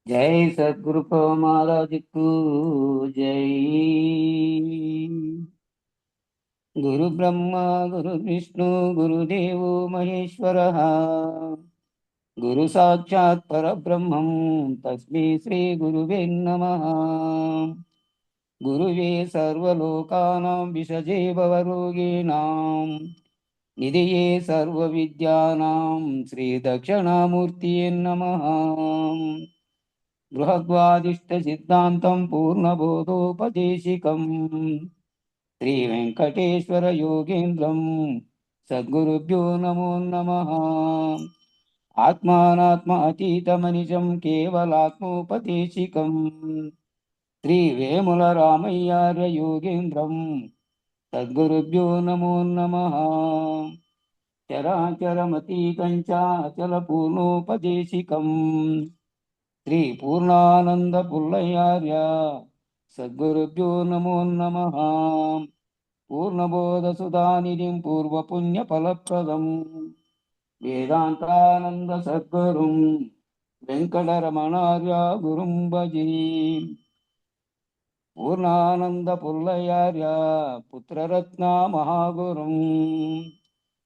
जय सद्गुरु प्रभु महाराज को जय। गुरु ब्रह्मा गुरु विष्णु गुरुदेवो महेश्वरः। गुरु साक्षात् परब्रह्मं तस्मै श्री गुरुवे नमः। गुरुवे सर्वलोकानां विषजे भवरोगिणां निधये सर्वविद्यानां श्रीदक्षिणामूर्तये नमः। बृहद्वादिष्टसिद्धान्तं पूर्णबोधोपदेशिकम् श्रीवेङ्कटेश्वरयोगीन्द्रं सद्गुरुभ्यो नमो नमः। आत्मानात्म अतीतमनिजं केवलात्मोपदेशिकम् श्रीवेमुलरामय्यार्ययोगीन्द्रं सद्गुरुभ्यो नमो नमः। चराचरमतीतं च अचलपूर्णोपदेशिकम् శ్రీ పూర్ణానంద పుల్లయార్య సద్గురుభ్యో నమో నమః. పూర్ణబోధ సుధానిధిం పూర్వపుణ్య ఫలప్రదం వేదాంతానంద సద్గురుం వెంకటరమణార్య గురుం భజే. పూర్ణానంద పుల్లయార్య పుత్రరత్న మహాగురుం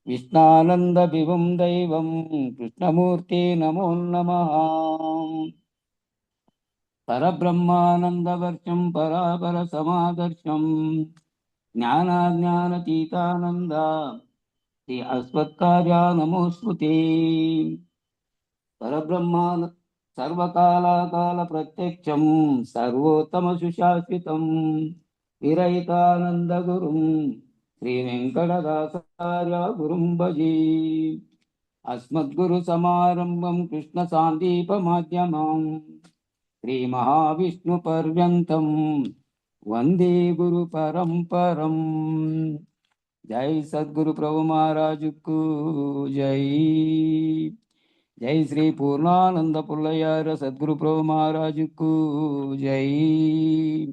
విష్ణానంద విభుం దైవం కృష్ణమూర్తి నమో నమః. परब्रह्मानन्दवर्षं परापर समादर्शं ज्ञानाज्ञानतीतानन्द श्री अस्मत्कार्या नमोऽस्तुते. परब्रह्मान सर्वकालाकाल प्रत्यक्षं सर्वोत्तमसुशाश्रितं विरहितानन्दगुरुं श्रीवेङ्कटदासार्य गुरुं भजे. अस्मद्गुरुसमारम्भं कृष्णसान्दीपमाध्यमम् श्री महाविष्णु पर्यंतं वंदे गुरु परंपरम. जय सद्गुरु प्रभु महाराज को जय. जय श्री पूर्णानंद पुल्लयार सद्गुरु प्रभु महाराज को जय.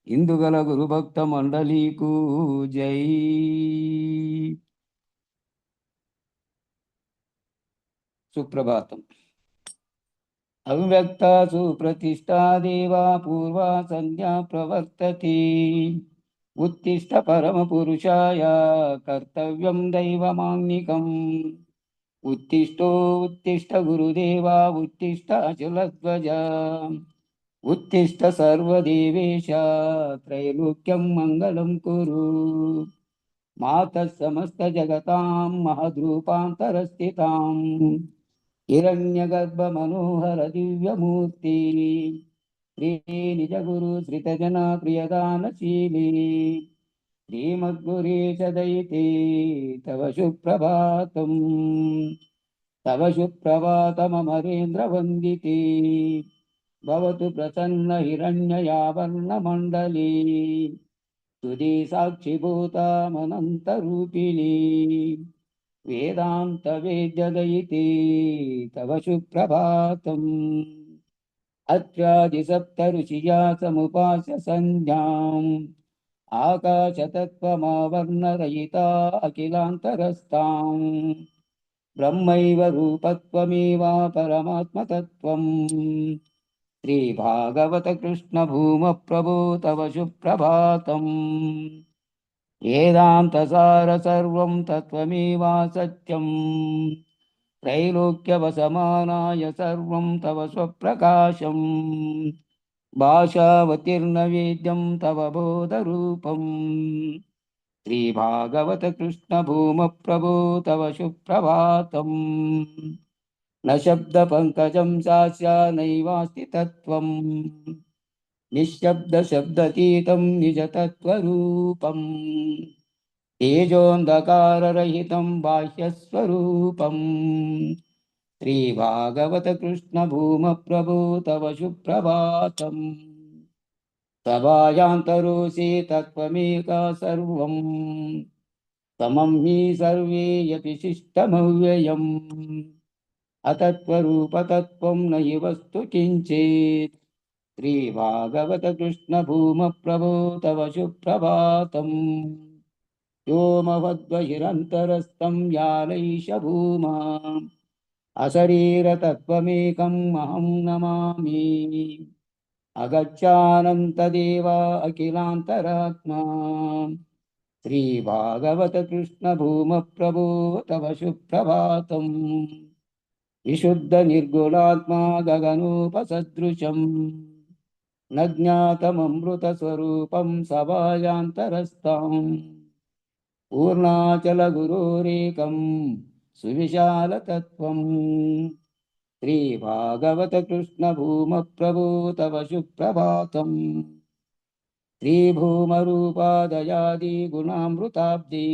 इंदुगल गुरु भक्त मंडली को जय. सुप्रभातम. अव्यक्ता सुप्रतिष्ठा देवा पूर्वा संज्ञा प्रवर्तते. उत्तिष्ठ परमपुरुषाय कर्तव्यं दैवमान्निकम्. उत्तिष्ठो उत्तिष्ठ गुरुदेवा उत्तिष्ठ अचलध्वजा. उत्तिष्ठ सर्वदेवेश त्रैलोक्यं मङ्गलं कुरु. मातः समस्त जगतां महद्रूपान्तरस्थिताम् हिरण्यगर्भ मनोहर दिव्यमूर्ति श्री निज गुरु श्रितजना प्रियदानशीली श्रीमद्गुरीश दयिते तव सुप्रभातम्. तव सुप्रभातमरेन्द्र वन्दिते भवतु प्रसन्न हिरण्ययावर्णमण्डली तुदि साक्षिभूतामनन्तरूपिणी वेदांत वेद्यदयिते तव सुप्रभातम्. अत्रादि सप्त ऋषिया समुपास्य संज्ञाम् आकाशतत्त्वमावर्णरहिता अखिलान्तरस्ताम् ब्रह्मैव रूपत्वमेव परमात्मतत्त्वम्. श्रीभागवत कृष्ण भूम प्रभो तव सुप्रभातम्. वेदान्तसार सर्वं तत्त्वमेवा सत्यम् त्रैलोक्यवसमानाय सर्वं तव स्वप्रकाशम्. भाषावतीर्णवेद्यं तव बोधरूपम्. श्रीभागवत कृष्ण भूम प्रभो तव सुप्रभातम्. न शब्दपङ्कजं शास्य नैवास्ति तत्त्वम् निःशब्दशब्दतीतं निजतत्त्वरूपम्. तेजोऽन्धकाररहितं बाह्यस्वरूपम्. श्रीभागवत कृष्ण भूम प्रभो तव सुप्रभातम्. सभायान्तरोषि तत्त्वमेका सर्वम् समं हि सर्वे यपि शिष्टमव्ययम्. अतत्त्वरूपतत्त्वं न हि वस्तु किञ्चित्. श्रीभागवत कृष्ण भूम प्रभो तव सुप्रभातम्. व्योमवद्वहिरन्तरस्तं यालैष भूमा అశరీరతత్వమేకం అహం నమామి. అగత్యానంతదేవా అఖిలాంతరాత్మా శ్రీభాగవత కృష్ణ భూమ ప్రభో తవ సుప్రభాతం. విశుద్ధ నిర్గుణాత్మా గగనోపసదృశం నజ్ఞాతమమృత స్వరూపం సభాయాంతరస్థం. పూర్ణాచల గురోరేకం సువిశాలతత్వం. శ్రీభాగవత కృష్ణ భూమ ప్రభో తవ సుప్రభాతం. శ్రీభూమరూపాదయాది గుణామృతాబ్ది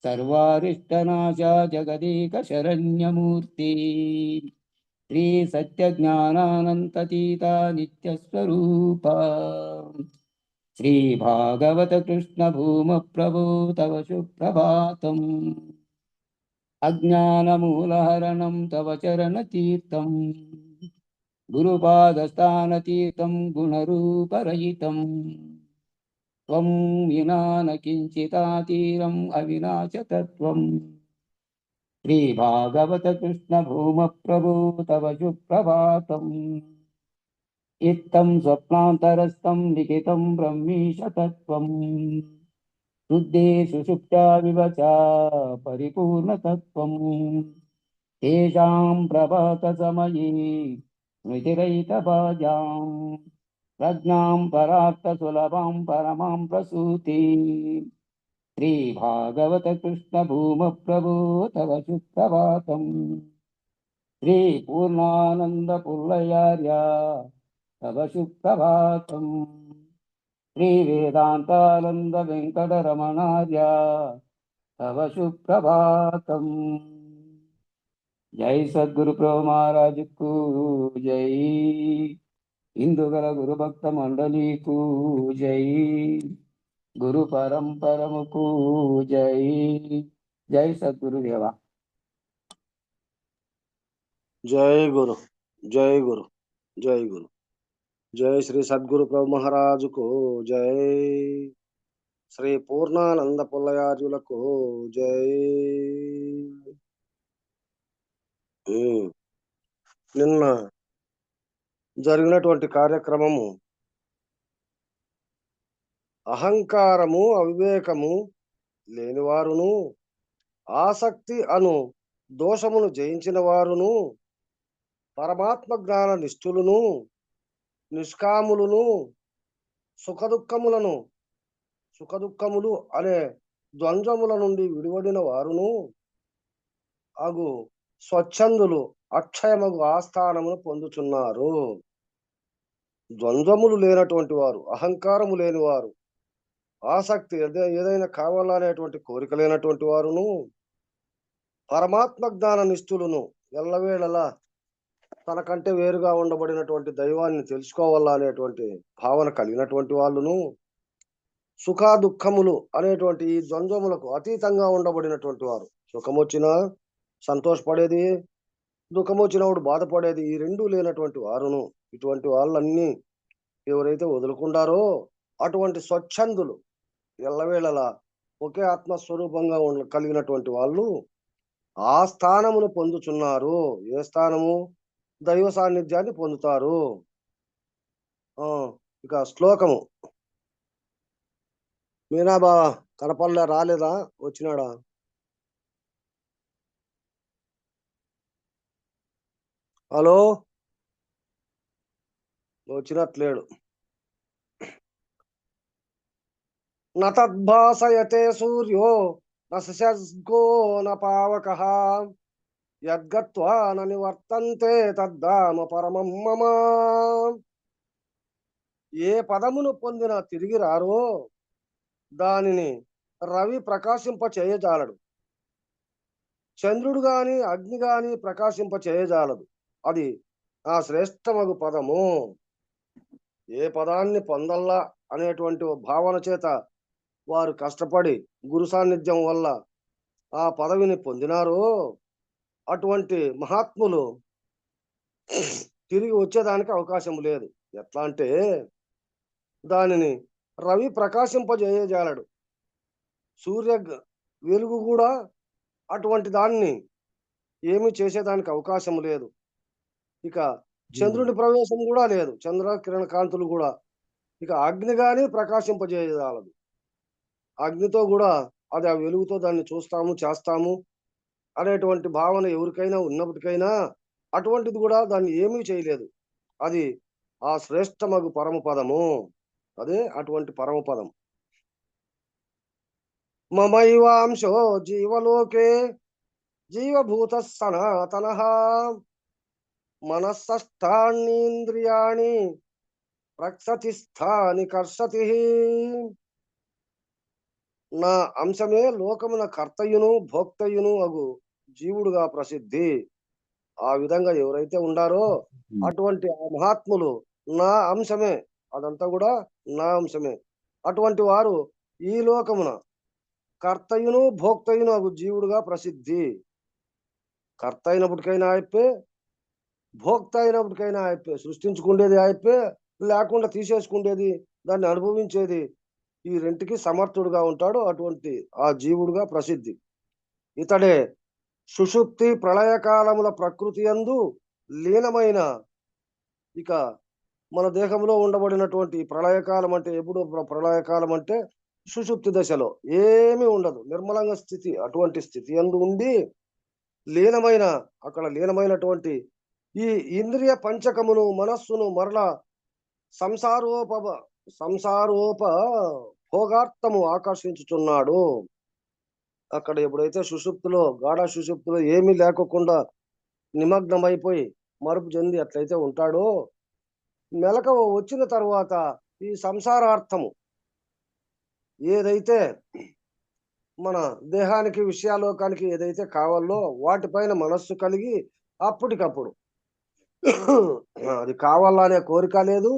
సర్వారిష్టనాశా జగదేక శరణ్యమూర్తి. శ్రీ సత్యజ్ఞానానంతతీత నిత్యస్వరూప. శ్రీ భాగవత కృష్ణ భూమ ప్రభో తవ సుప్రభాతం. అజ్ఞానమూలహరణం తవ చరణతీర్థం గురుపాదస్థానతీర్థం గుణరూపరహితం. త్వం వినా న కించితాతీరం అవినాశతత్వం. శ్రీ భాగవత కృష్ణ భూమ ప్రభో తవ సుప్రభాతం. ఇత్తం స్వప్నాంతరస్థం లిఖితం బ్రహ్మీశతత్వం. శుద్ధే సుషుప్త్యా వివచ పరిపూర్ణతత్వం. తేషాం ప్రభాత సమయే స్మృతిరహితభాజాం ప్రజ్ఞాం పరార్థ సులభాం పరమాం ప్రసూతి. శ్రీ భాగవత కృష్ణ భూమ ప్రభో తవ సుప్రభాతం. శ్రీ పూర్ణానంద పుల్లయార్య తవ సుప్రభాతం. శ్రీ వేదాంతానంద వెంకటరమణార్య తవ సుప్రభాతం. జై సద్గురు ప్రభు మహారాజుకు జై. ఇందుగల గురు భక్త మండలికు జై. గురు పరంపరముకు జై. జై సద్గురుదేవ. జై గురు, జై గురు, జై గురు. జై శ్రీ సద్గురు ప్రభు మహారాజుకు జై. శ్రీ పూర్ణానంద పుల్లయార్యులకు జై. నిన్న జరిగినటువంటి కార్యక్రమము అహంకారము అవివేకము లేనివారును ఆసక్తి అను దోషమును జయించిన వారును పరమాత్మ జ్ఞాన నిష్ఠులను నిష్కాములను సుఖదుఖములు అనే ద్వంద్వముల నుండి విడివడిన వారును అగు స్వచ్ఛందులు అక్షయమగు ఆస్థానమును పొందుచున్నారు. ద్వంద్వములు లేనటువంటి వారు, అహంకారము లేని వారు, ఆసక్తి ఏదైనా కావాలనేటువంటి కోరిక లేనటువంటి వారును పరమాత్మ జ్ఞాన నిష్ఠులను ఎల్లవేళలా తనకంటే వేరుగా ఉండబడినటువంటి దైవాన్ని తెలుసుకోవాలా అనేటువంటి భావన కలిగినటువంటి వాళ్ళును సుఖ దుఃఖములు అనేటువంటి ఈ ద్వంద్వములకు అతీతంగా ఉండబడినటువంటి వారు. సుఖమొచ్చినా సంతోషపడేది, దుఃఖమొచ్చినప్పుడు బాధపడేది, ఈ రెండూ లేనటువంటి వారును ఇటువంటి వాళ్ళన్నీ ఎవరైతే వదులుకుంటారో అటువంటి స్వచ్ఛందులు ఎల్లవేళలా ఒకే ఆత్మస్వరూపంగా కలిగినటువంటి వాళ్ళు ఆ స్థానమును పొందుచున్నారు. ఏ స్థానము? దైవ సాన్నిధ్యాన్ని పొందుతారు. ఇక శ్లోకము మీనాబా కనపల్లె రాలేదా? వచ్చినాడా? హలో, వచ్చినట్లేడు. నతద్భాసయతే సూర్యో నశస్గో న పావకః యద్గత్వా న నివర్తంతే తద్ధామ పరమం మమ. ఏ పదమును పొందిన తిరిగి రారో దానిని రవి ప్రకాశింప చేయజాలడు, చంద్రుడు గాని అగ్ని గాని ప్రకాశింప చేయజాలదు. అది ఆ శ్రేష్టమగు పదము. ఏ పదాన్ని పొందల్లా అనేటువంటి భావన చేత వారు కష్టపడి గురు సాన్నిధ్యం వల్ల ఆ పదవిని పొందినారో అటువంటి మహాత్ములు తిరిగి వచ్చేదానికి అవకాశం లేదు. ఎట్లా అంటే దానిని రవి ప్రకాశింపజేయజాలడు, సూర్య వెలుగు కూడా అటువంటి దాన్ని ఏమీ చేసేదానికి అవకాశం లేదు. ఇక చంద్రుని ప్రవేశం కూడా లేదు, చంద్ర కిరణ కాంతులు కూడా. ఇక అగ్ని గాని ప్రకాశింపజేయజాలదు. అగ్నితో కూడా అది ఆ వెలుగుతో దాన్ని చూస్తాము, చేస్తాము అనేటువంటి భావన ఎవరికైనా ఉన్నప్పటికైనా అటువంటిది కూడా దాన్ని ఏమీ చేయలేదు. అది ఆ శ్రేష్టమగు పరమపదము. అదే అటువంటి పరమపదం. మమైవాంశో జీవలోకే జీవభూత సనాతనః మనస్సష్టానీంద్రియాణి ప్రక్షతి స్థాని కర్షతి. నా అంశమే లోకమున కర్తయును భోక్తయును అగు జీవుడుగా ప్రసిద్ధి. ఆ విధంగా ఎవరైతే ఉండారో అటువంటి ఆ మహాత్ములు నా అంశమే, అదంతా కూడా నా అంశమే. అటువంటి వారు ఈ లోకమున కర్తయును భోక్తయును అగు జీవుడుగా ప్రసిద్ధి. కర్త అయినప్పటికైనా ఆయప్పే, భోక్త అయినప్పటికైనా ఆయప్పే. సృష్టించుకుండేది ఆయప్పే, లేకుండా తీసేసుకుండేది, దాన్ని అనుభవించేది, ఈ రెంటికి సమర్థుడుగా ఉంటాడు. అటువంటి ఆ జీవుడుగా ప్రసిద్ధి. ఇతడే సుషుప్తి ప్రళయకాలముల ప్రకృతి యందు లీనమైన, ఇక మన దేహంలో ఉండబడినటువంటి ప్రళయకాలం అంటే ఎప్పుడు ప్రళయకాలం అంటే సుషుప్తి దశలో ఏమీ ఉండదు, నిర్మలంగా స్థితి. అటువంటి స్థితి యందు ఉండి లీనమైన, అక్కడ లీనమైనటువంటి ఈ ఇంద్రియ పంచకమును మనస్సును మరలా సంసారోప భోగార్థము ఆకర్షించుచున్నాడు. అక్కడ ఎప్పుడైతే సుషుప్తిలో, గాఢ సుషుప్తిలో ఏమీ లేకోకుండా నిమగ్నమైపోయి మరుపు చెంది అట్లయితే ఉంటాడో, మెలకువ వచ్చిన తర్వాత ఈ సంసారార్థము ఏదైతే మన దేహానికి విషయాలోకానికి ఏదైతే కావాలో వాటిపైన మనస్సు కలిగి అప్పటికప్పుడు అది కావాలనే కోరిక లేదు,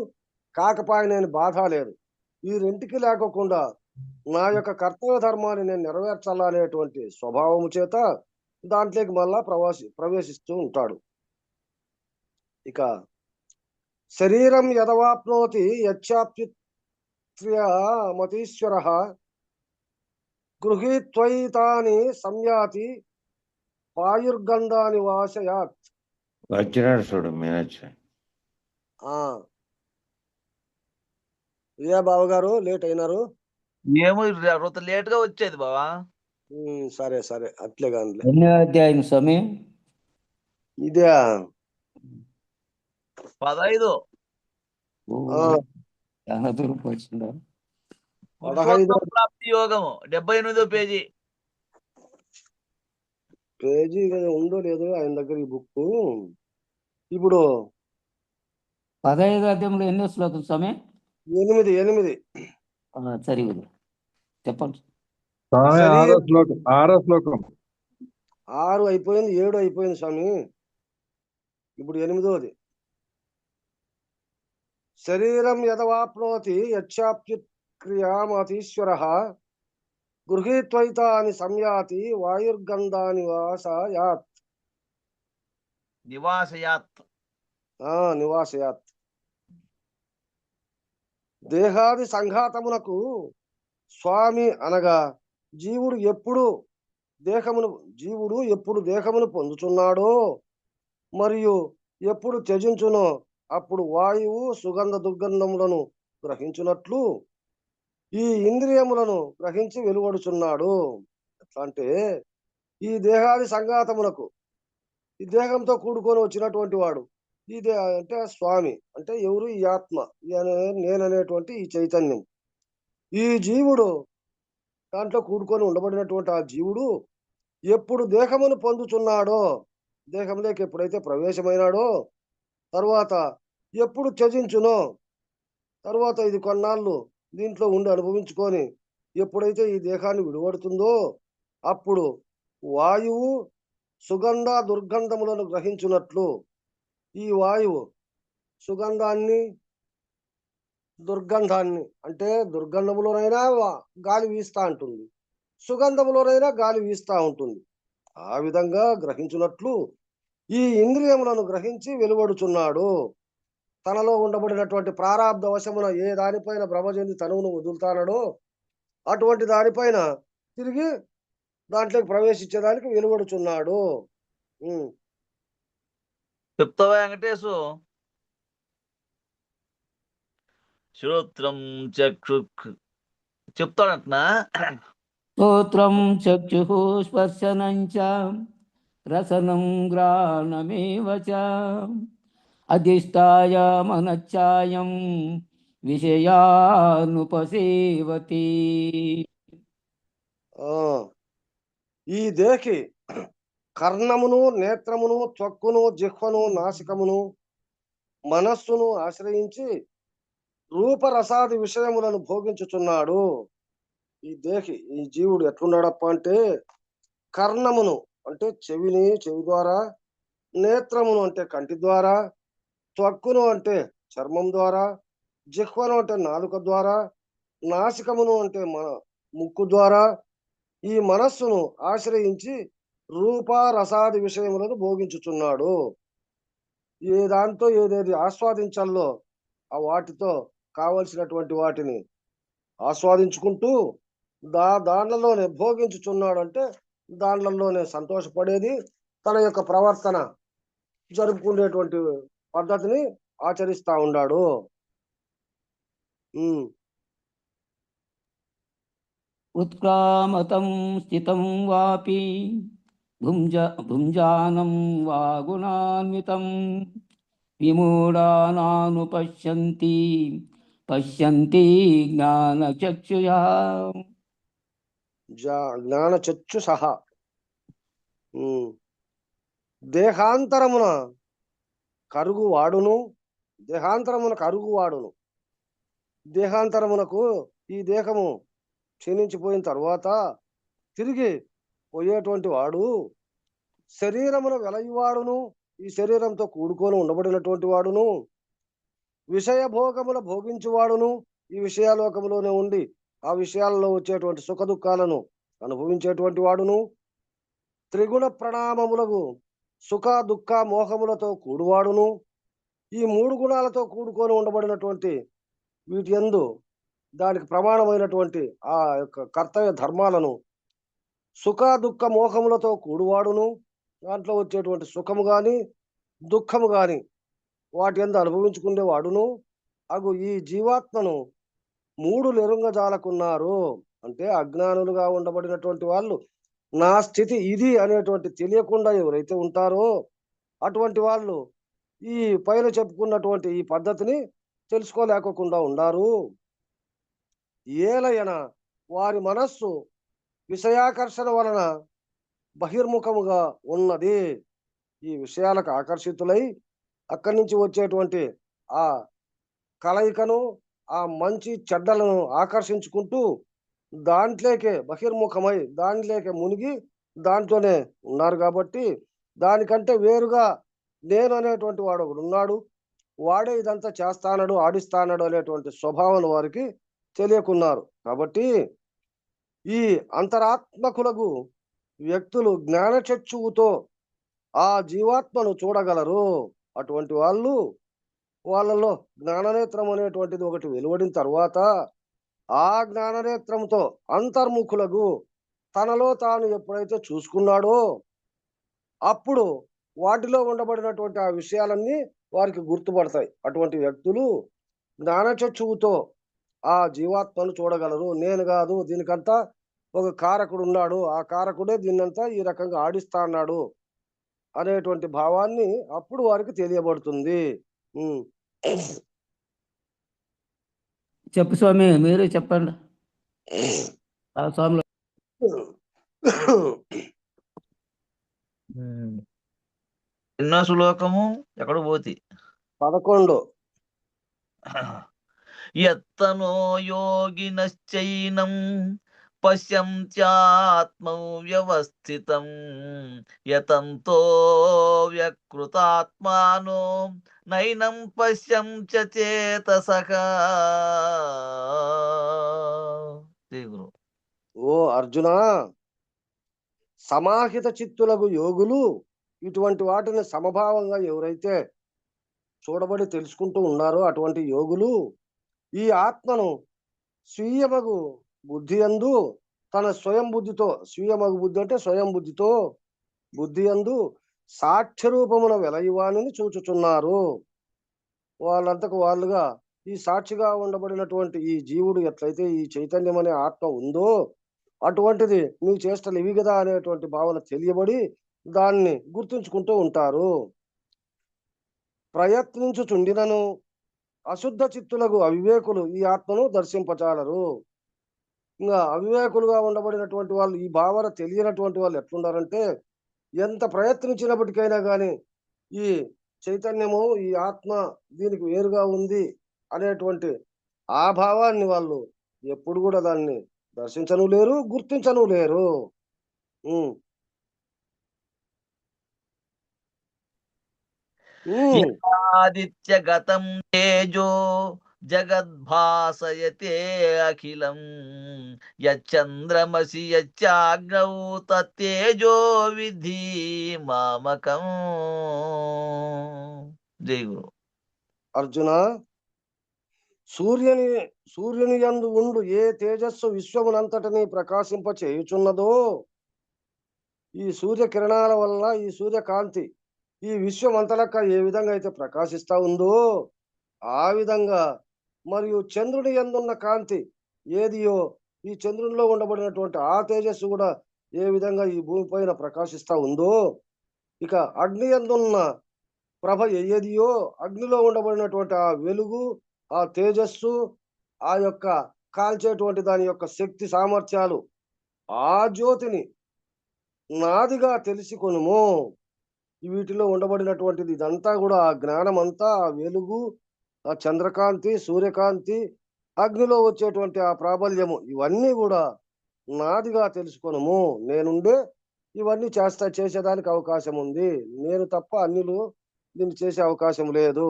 కాకపాయనే బాధ లేదు. ఈ రెంటికి లేకోకుండా నా యొక్క కర్తవ్య ధర్మాన్ని నేను నెరవేర్చాలనేటువంటి స్వభావము చేత దాంట్లోకి మళ్ళా ప్రవేశిస్తూ ఉంటాడు. ఇక శరీరం యదవాప్నోతి యచ్చాప్యుత్యమతీశ్వర గృహీత్వైతాని సంయాతి పాయుర్గంధాని వాసయాత్. వచ్చినాడు చూడు మీనచ్చు. ఏ బావగారు లేట్ అయినారు? ఏమో లేట్ గా వచ్చేది బావా. సరే సరే, అట్లే కానీ. ఎన్నో అధ్యాయం స్వామి? ఇదే 15. చాలా దూరం వచ్చిందా? 15 ప్రాప్తి యోగము 78వ పేజీ. పేజీ ఉందో లేదో ఆయన దగ్గర ఈ బుక్. ఇప్పుడు 15 అధ్యాయంలో ఎన్నో శ్లోకం స్వామి? 8 సరే చెప్పండి. 6వ శ్లోకం. 6 అయిపోయింది, 7 అయిపోయింది స్వామి. ఇప్పుడు 8వది. శరీరం యదవాప్నోతి యచ్చాప్యుత్క్రియామతీశ్వర గృహీత్వైతాని సంయాతి వాయుర్గంధాని వాసయాత్. నివాసయాత్. దేహాది సంఘాతమునకు స్వామి అనగా జీవుడు ఎప్పుడు దేహమును పొందుతున్నాడో మరియు ఎప్పుడు త్యజించునో అప్పుడు వాయువు సుగంధ దుర్గంధములను గ్రహించున్నట్లు ఈ ఇంద్రియములను గ్రహించి వెలువడుచున్నాడు. ఎట్లా అంటే ఈ దేహాది సంఘాతమునకు, ఈ దేహంతో కూడుకొని వచ్చినటువంటి వాడు అంటే స్వామి అంటే ఎవరు? ఈ ఆత్మ, నేననేటువంటి ఈ చైతన్యం. ఈ జీవుడు, దాంట్లో కూడుకొని ఉండబడినటువంటి ఆ జీవుడు ఎప్పుడు దేహమును పొందుతున్నాడో, దేహంలోకి ఎప్పుడైతే ప్రవేశమైనాడో, తర్వాత ఎప్పుడు త్యజించునో, తర్వాత ఇది కొన్నాళ్ళు దీంట్లో ఉండి అనుభవించుకొని ఎప్పుడైతే ఈ దేహాన్ని విడివడుతుందో అప్పుడు వాయువు సుగంధ దుర్గంధములను గ్రహించున్నట్లు, ఈ వాయువు సుగంధాన్ని దుర్గంధాన్ని అంటే దుర్గంధములోనైనా గాలి వీస్తా ఉంటుంది, సుగంధములోనైనా గాలి వీస్తా ఉంటుంది. ఆ విధంగా గ్రహించున్నట్లు ఈ ఇంద్రియములను గ్రహించి వెలువడుచున్నాడు. తనలో ఉండబడినటువంటి ప్రారాబ్ధ వశమున ఏ దానిపైన భ్రమ చెంది తనువును వదులుతానడో అటువంటి దానిపైన తిరిగి దాంట్లోకి ప్రవేశించేదానికి వెలువడుచున్నాడు. ఉమ్. చెప్తావా వెంకటేశు? శ్రోత్రం చక్షు చెప్తాడంటున్నా. స్తోత్రం చక్షుః స్పర్శనం చ రసనం గ్రాణమేవ చ అధిష్టాయ మనశ్చాయం విషయానుపసేవతి. ఆ ఈ దేహి కర్ణమును, నేత్రమును, త్వక్కును, జిహ్వను, నాసికమును, మనస్సును ఆశ్రయించి రూపరసాది విషయములను భోగించుచున్నాడు. ఈ దేహి, ఈ జీవుడు ఎట్లున్నాడప్ప అంటే, కర్ణమును అంటే చెవి ద్వారా, నేత్రమును అంటే కంటి ద్వారా, త్వక్కును అంటే చర్మం ద్వారా, జిహ్వను అంటే నాలుక ద్వారా, నాసికమును అంటే ముక్కు ద్వారా, ఈ మనస్సును ఆశ్రయించి రూప రసాది విషయములను భోగించుచున్నాడు. ఏ దాంతో ఏదేది ఆస్వాదించాలో ఆ వాటితో కావలసినటువంటి వాటిని ఆస్వాదించుకుంటూ దాంట్లలోనే భోగించుచున్నాడు. అంటే దాంట్లలోనే సంతోషపడేది, తన యొక్క ప్రవర్తన జరుపుకునేటువంటి పద్ధతిని ఆచరిస్తా ఉన్నాడు. ఉత్క్రామతం స్థితం వాపి భుంజానం వా గుణాన్వితం విమూఢానానుపశ్యంతి పశ్యంతి జ్ఞానచక్షుషా. జ్ఞానచక్షు సహా. దేహాంతరమున కరుగువాడును, దేహాంతరమునకు ఈ దేహము క్షీణించిపోయిన తర్వాత తిరిగి పోయేటువంటి వాడు, శరీరమును వెలయువాడును, ఈ శరీరంతో కూడుకొని ఉండబడినటువంటి వాడును, విషయ భోగముల భోగించువాడును, ఈ విషయాలోకములోనే ఉండి ఆ విషయాలలో వచ్చేటువంటి సుఖ దుఃఖాలను అనుభవించేటువంటి వాడును, త్రిగుణ ప్రణామములకు సుఖ దుఃఖ మోహములతో కూడువాడును, ఈ మూడు గుణాలతో కూడుకొని ఉండబడినటువంటి వీటి యందు దానికి ప్రమాణమైనటువంటి ఆ యొక్క కర్తవ్య ధర్మాలను సుఖ దుఃఖ మోహములతో కూడువాడును, దాంట్లో వచ్చేటువంటి సుఖము గాని దుఃఖము గాని వాటి యందు అనుభవించుకునేవాడును అగు ఈ జీవాత్మను మూడు లెరుంగజాలకున్నారు. అంటే అజ్ఞానులుగా ఉండబడినటువంటి వాళ్ళు నా స్థితి ఇది అనేటువంటి తెలియకుండా ఎవరైతే ఉంటారో అటువంటి వాళ్ళు ఈ పైన చెప్పుకున్నటువంటి ఈ పద్ధతిని తెలుసుకోలేకుండా ఉండారు. ఏలయన వారి మనస్సు విషయాకర్షణ వలన బహిర్ముఖముగా ఉన్నది. ఈ విషయాలకు ఆకర్షితులై అక్కడి నుంచి వచ్చేటువంటి ఆ కలయికను, ఆ మంచి చెడ్డలను ఆకర్షించుకుంటూ దాంట్లోకే బహిర్ముఖమై దాంట్లోకే మునిగి దాంట్లోనే ఉన్నారు. కాబట్టి దానికంటే వేరుగా నేను అనేటువంటి వాడు ఒకడు ఉన్నాడు, వాడే ఇదంతా చేస్తానడు ఆడిస్తానడు అనేటువంటి స్వభావం వారికి తెలియకున్నారు. కాబట్టి ఈ అంతరాత్మకులకు వ్యక్తులు జ్ఞానచక్షువుతో ఆ జీవాత్మను చూడగలరు. అటువంటి వాళ్ళలో జ్ఞాననేత్రం అనేటువంటిది ఒకటి వెలువడిన తర్వాత ఆ జ్ఞాననేత్రంతో అంతర్ముఖులకు తనలో తాను ఎప్పుడైతే చూసుకున్నాడో అప్పుడు వాటిలో ఉండబడినటువంటి ఆ విషయాలన్నీ వారికి గుర్తుపడతాయి. అటువంటి వ్యక్తులు జ్ఞానచక్షువుతో ఆ జీవాత్మను చూడగలరు. నేను కాదు, దీనికంతా ఒక కారకుడు ఉన్నాడు, ఆ కారకుడే దీన్నంతా ఈ రకంగా ఆడిస్తా అన్నాడు అనేటువంటి భావాన్ని అప్పుడు వారికి తెలియబడుతుంది. చెప్పు స్వామి, మీరే చెప్పండి. స్వామి ఎన్నో శ్లోకము ఎక్కడ పోతి? 11. యత్తనో యోగినశ్చైనం పశ్యంత్యాత్మౌ వ్యవస్థితం యతంతో వ్యకృతాత్మానో నైనం పశ్యం చ చేతసః. ఓ అర్జున, సమాహిత చిత్తులకు యోగులు ఇటువంటి వాటిని సమభావంగా ఎవరైతే చూడబడి తెలుసుకుంటూ ఉన్నారో అటువంటి యోగులు ఈ ఆత్మను స్వీయమగు బుద్ధి యందు తన స్వయం బుద్ధితో, స్వీయమగు బుద్ధి అంటే స్వయం బుద్ధి యందు సాక్ష్య రూపమున వెలయువానిని చూచుచున్నారు. వాళ్ళంతకు వాళ్ళుగా ఈ సాక్షిగా ఉండబడినటువంటి ఈ జీవుడు ఎట్లయితే ఈ చైతన్యం అనే ఆత్మ ఉందో అటువంటిది నీ చేష్టలు ఇవి కదా అనేటువంటి భావన తెలియబడి దాన్ని గుర్తుంచుకుంటూ ఉంటారు. ప్రయత్నించుచుండినను అశుద్ధ చిత్తులకు అవివేకులు ఈ ఆత్మను దర్శింపచాలరు. ఇంకా అవివేకులుగా ఉండబడినటువంటి వాళ్ళు, ఈ భావన తెలియనటువంటి వాళ్ళు ఎట్లుండారంటే, ఎంత ప్రయత్నించినప్పటికైనా కానీ ఈ చైతన్యము ఈ ఆత్మ దీనికి వేరుగా ఉంది అనేటువంటి ఆ భావాన్ని వాళ్ళు ఎప్పుడు కూడా దాన్ని దర్శించను లేరు, గుర్తించను లేరు. ఉమ్. ఉమ్. ఆదిత్యగతం తేజో జగద్భాసయతే అఖిలం యచ్చంద్రమసి యచ్చాగ్నౌ తేజో విధి మామకం. జై గురు. అర్జున, సూర్యుని యందు ఉండు ఏ తేజస్సు విశ్వమునంతటిని ప్రకాశింప చేయుచున్నదో, ఈ సూర్య కిరణాల వల్ల ఈ సూర్యకాంతి ఈ విశ్వమంతలక్క ఏ విధంగా అయితే ప్రకాశిస్తా ఉందో ఆ విధంగా మరియు చంద్రుని యందున్న కాంతి ఏదియో ఈ చంద్రునిలో ఉండబడినటువంటి ఆ తేజస్సు కూడా ఏ విధంగా ఈ భూమిపైన ప్రకాశిస్తా ఉందో, ఇక అగ్ని యందున్న ప్రభ ఏదియో అగ్నిలో ఉండబడినటువంటి ఆ వెలుగు, ఆ తేజస్సు, ఆ యొక్క కాల్చేటువంటి దాని యొక్క శక్తి సామర్థ్యాలు, ఆ జ్యోతిని నాదిగా తెలుసుకొనుము. వీటిలో ఉండబడినటువంటిది ఇదంతా కూడా ఆ జ్ఞానం అంతా, ఆ వెలుగు, ఆ చంద్రకాంతి, సూర్యకాంతి, అగ్నిలో వచ్చేటువంటి ఆ ప్రాబల్యము ఇవన్నీ కూడా నాదిగా తెలుసుకొనుము. నేనుండే ఇవన్నీ చేసేదానికి అవకాశం ఉంది. నేను తప్ప అన్యులు దీన్ని చేసే అవకాశం లేదు.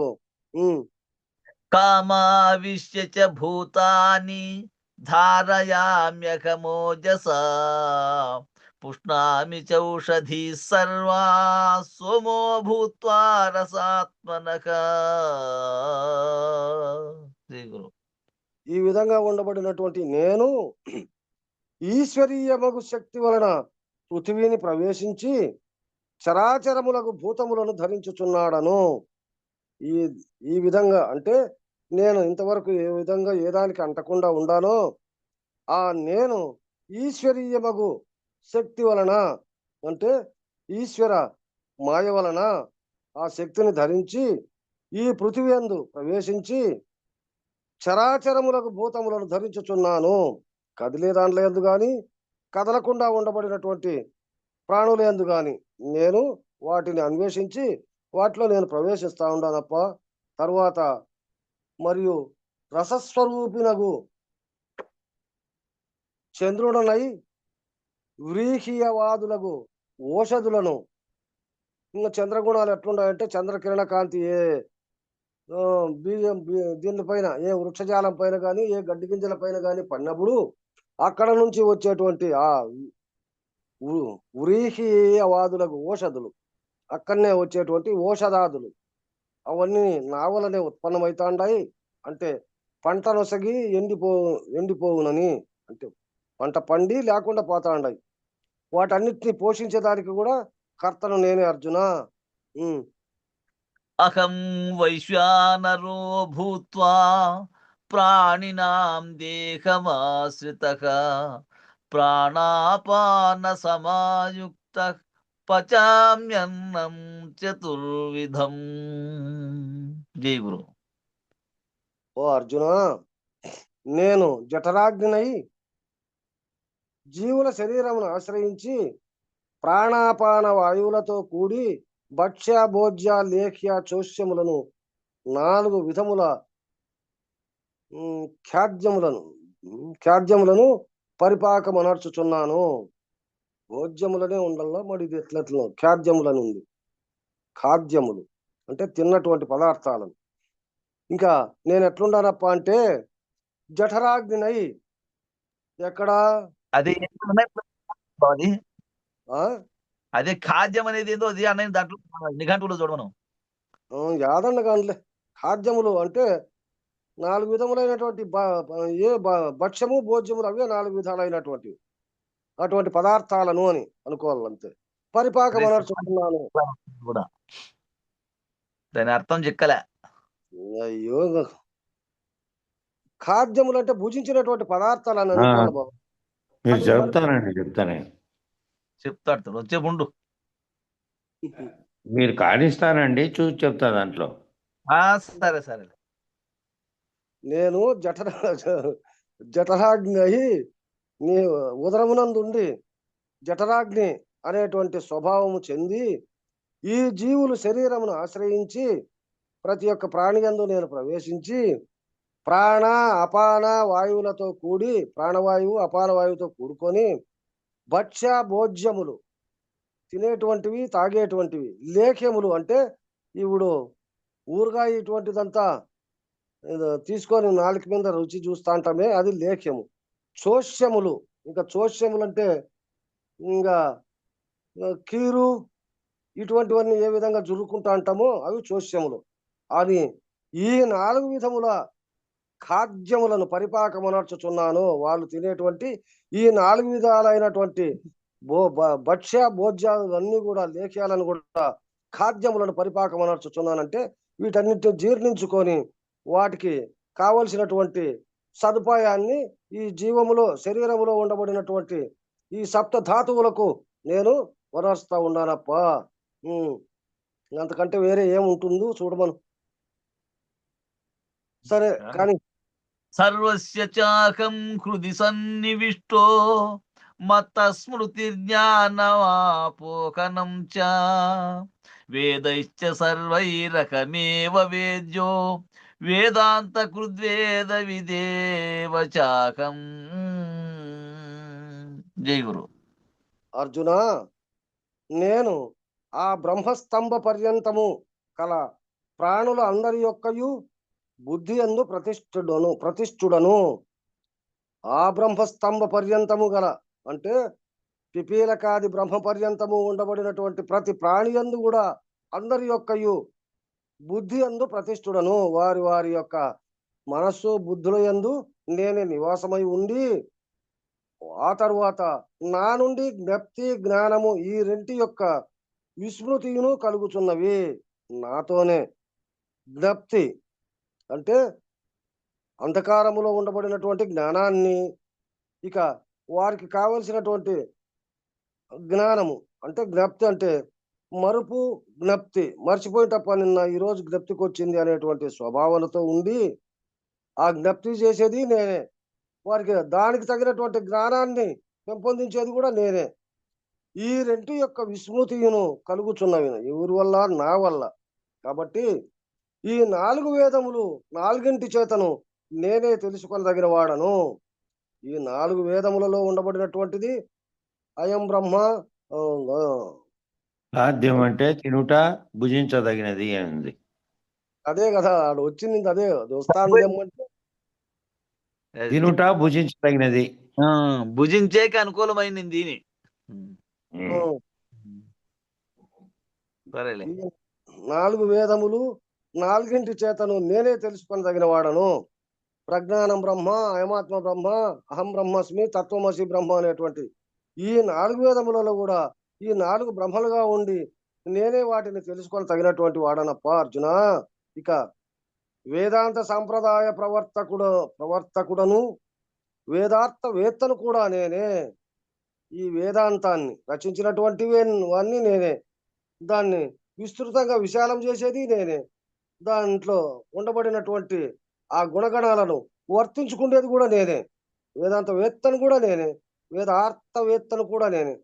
కామావిశ్య చ భూతాని ధారయామ్యకమోజసా పుష్ణామి చౌషధీ సర్వా సోమో భూత్వా రసాత్మనః. శ్రీ గురు. ఈ విధంగా ఉండబడినటువంటి నేను ఈశ్వరీయమగు శక్తి వలన పృథివీని ప్రవేశించి చరాచరములకు భూతములను ధరించుచున్నాడను. ఈ ఈ విధంగా అంటే నేను ఇంతవరకు ఏ విధంగా ఏ దానికి అంటకుండా ఉండానో ఆ నేను ఈశ్వరీయమగు శక్తి వలన అంటే ఈశ్వర మాయ వలన ఆ శక్తిని ధరించి ఈ పృథివీ యందు ప్రవేశించి చరాచరములకు భూతములను ధరించుచున్నాను. కదిలే దాంట్లో ఎందు గాని కదలకుండా ఉండబడినటువంటి ప్రాణుల యందు గాని నేను వాటిని అన్వేషించి వాటిలో నేను ప్రవేశిస్తా ఉండానప్ప. తర్వాత మరియు రసస్వరూపినగు చంద్రుడనై వ్రీహీయవాదులకు ఓషధులను, ఇంకా చంద్రగుణాలు ఎట్లుంటాయంటే చంద్రకిరణ కాంతి దీనిపైన ఏ వృక్షజాలం పైన కానీ ఏ గడ్డి గింజల పైన కానీ పడినప్పుడు అక్కడ నుంచి వచ్చేటువంటి ఆ వ్రీహీయవాదులకు ఓషధులు, అక్కడనే వచ్చేటువంటి ఓషధాదులు అవన్నీ నావలనే ఉత్పన్నమవుతాండాయి. అంటే పంట నొసగి ఎండిపోవునని, అంటే పంట పండి లేకుండా పోతాండాయి. వాటన్నిటిని పోషించేదానికి కూడా కర్తను నేనే అర్జున. అహం వైశ్వానరో భూత్వా ప్రాణినాం దేహమాశ్రితః ప్రాణాపాన సమాయుక్తః పచామ్యన్నం చతుర్విధం. జై గురు. ఓ అర్జున, నేను జఠరాగ్నినై జీవుల శరీరమును ఆశ్రయించి ప్రాణాపాన వాయువులతో కూడి భక్ష్య భోజ్య లేఖ్య చోష్యములను 4 విధముల ఖ్యాద్యములను పరిపాకమనర్చుచున్నాను. భోజ్యములనే ఉండల్లో మరి ఇది ఎట్లెట్లో ఖ్యాద్యములను ఉంది. ఖాద్యములు అంటే తిన్నటువంటి పదార్థాలను. ఇంకా నేను ఎట్లుండానప్ప అంటే జఠరాగ్నినై ఎక్కడా అదే అదే ఖాద్యం అనేది ఏందో అది అన్న దాంట్లో నిఘంటువులో చూడమను. యాదన్న కానిలే. ఖాద్యములు అంటే 4 విధములైనటువంటి భక్ష్యము భోజ్యములు అవే 4 విధాలైనటువంటి అటువంటి పదార్థాలను అని అనుకోవాలంతే. పరిపాకమనర్చుకున్నాను. కూడా దాని అర్థం చిక్కలే. అయ్యో! ఖాద్యములు అంటే భుజించినటువంటి పదార్థాలని ఆ, అనుకోవాలి బాబు. మీరు అది చెప్తానే చెప్తాడు వచ్చే ఉండు. మీరు కానిస్తానండి, చూసి చెప్తా దాంట్లో. సరే సరే. నేను జఠరాగ్ని అయి నీ ఉదరమునందుండి జఠరాగ్ని అనేటువంటి స్వభావము చెంది ఈ జీవులు శరీరమును ఆశ్రయించి ప్రతి ఒక్క ప్రాణియందు నేను ప్రవేశించి ప్రాణ అపాన వాయువులతో కూడి ప్రాణవాయువు అపాన వాయువుతో కూడుకొని భక్ష్య భోజ్యములు తినేటువంటివి తాగేటువంటివి లేఖ్యములు అంటే ఇప్పుడు ఊరుగా ఇటువంటిదంతా తీసుకొని నాలుక మీద రుచి చూస్తా అంటామే అది లేఖ్యము. చోష్యములు ఇంకా చోష్యములు అంటే ఇంకా కీరు ఇటువంటివన్నీ ఏ విధంగా జురుకుంటా అంటామో అవి చోష్యములు అని ఈ 4 విధముల ఖాద్యములను పరిపాకమనర్చుచున్నాను. వాళ్ళు తినేటువంటి ఈ 4 విధాలైనటువంటి భక్ష్య భోజ్యాలు అన్ని కూడా లేఖ్యాలను కూడా ఖాద్యములను పరిపాకమనర్చుచున్నానంటే వీటన్నిటిని జీర్ణించుకొని వాటికి కావలసినటువంటి సదుపాయాన్ని ఈ జీవములో శరీరములో ఉండబడినటువంటి ఈ సప్త ధాతువులకు నేను వనరుస్తా ఉన్నానప్ప. అంతకంటే వేరే ఏముంటుందో చూడమను. సరే కానీ సర్వస్య చాకం హృది సన్నివిష్టో మత్త స్మృతి జ్ఞానమాపోకనం చ వేదైశ్చ సర్వైరకమేవ వేద్యో వేదాంత కృద్వేద విదేవ చాకం. జై గురు. అర్జున, నేను ఆ బ్రహ్మస్తంభ పర్యంతము కల ప్రాణుల అందరి యొక్కయు బుద్ధి యందు ప్రతిష్ఠుడను. ఆ బ్రహ్మస్తంభ పర్యంతము గల అంటే పిపీలకాది బ్రహ్మ పర్యంతము ఉండబడినటువంటి ప్రతి ప్రాణి యందు కూడా అందరి యొక్కయు బుద్ధి యందు ప్రతిష్ఠుడను. వారి వారి యొక్క మనస్సు బుద్ధుల యందు నేనే నివాసమై ఉండి ఆ తరువాత నా నుండి జ్ఞప్తి జ్ఞానము ఈ రెంటి యొక్క విస్మృతియును కలుగుచున్నవి. నాతోనే జ్ఞప్తి అంటే అంధకారములో ఉండబడినటువంటి జ్ఞానాన్ని, ఇక వారికి కావలసినటువంటి జ్ఞానము అంటే జ్ఞప్తి అంటే మరుపు జ్ఞప్తి మర్చిపోయేటప్ప నిన్న ఈరోజు జ్ఞప్తికి వచ్చింది అనేటువంటి స్వభావనతో ఉండి ఆ జ్ఞప్తి చేసేది నేనే. వారికి దానికి తగినటువంటి జ్ఞానాన్ని పెంపొందించేది కూడా నేనే. ఈ రెంటి యొక్క విస్మృతియును కలుగుచున్నవి ఎవరి వల్ల? నా వల్ల. కాబట్టి ఈ 4 వేదములు 4ంటి చేతను నేనే తెలుసుకొనదగిన వాడను. ఈ 4 వేదములలో ఉండబడినటువంటిది అయం బ్రహ్మ. సాధ్యం అంటే తినుట భుజించదగినది ఉంది. అదే కదా ఆడు వచ్చింది, అదే దోస్తాను తెమ్మంటే తినుట భుజించదగినది, భుజించేకి అనుకూలమైంది దీని. సరేలే. 4 వేదములు 4ంటి చేతను నేనే తెలుసుకొనదగిన వాడను. ప్రజ్ఞానం బ్రహ్మ, అయమాత్మ బ్రహ్మ, అహం బ్రహ్మస్మి, తత్వమసి బ్రహ్మ అనేటువంటి ఈ 4 వేదములలో కూడా ఈ 4 బ్రహ్మలుగా ఉండి నేనే వాటిని తెలుసుకొని తగినటువంటి వాడనప్ప అర్జున. ఇక వేదాంత సాంప్రదాయ ప్రవర్తకుడను వేదార్థ వేత్తను కూడా నేనే. ఈ వేదాంతాన్ని రచించినటువంటి వాన్ని నేనే. దాన్ని విస్తృతంగా విశాలం చేసేది నేనే. దాంట్లో ఉండబడినటువంటి ఆ గుణగణాలను వర్తించుకునేది కూడా నేనే. వేదాంత వేత్తను కూడా నేనే, వేదార్థ వేత్తను కూడా నేనే.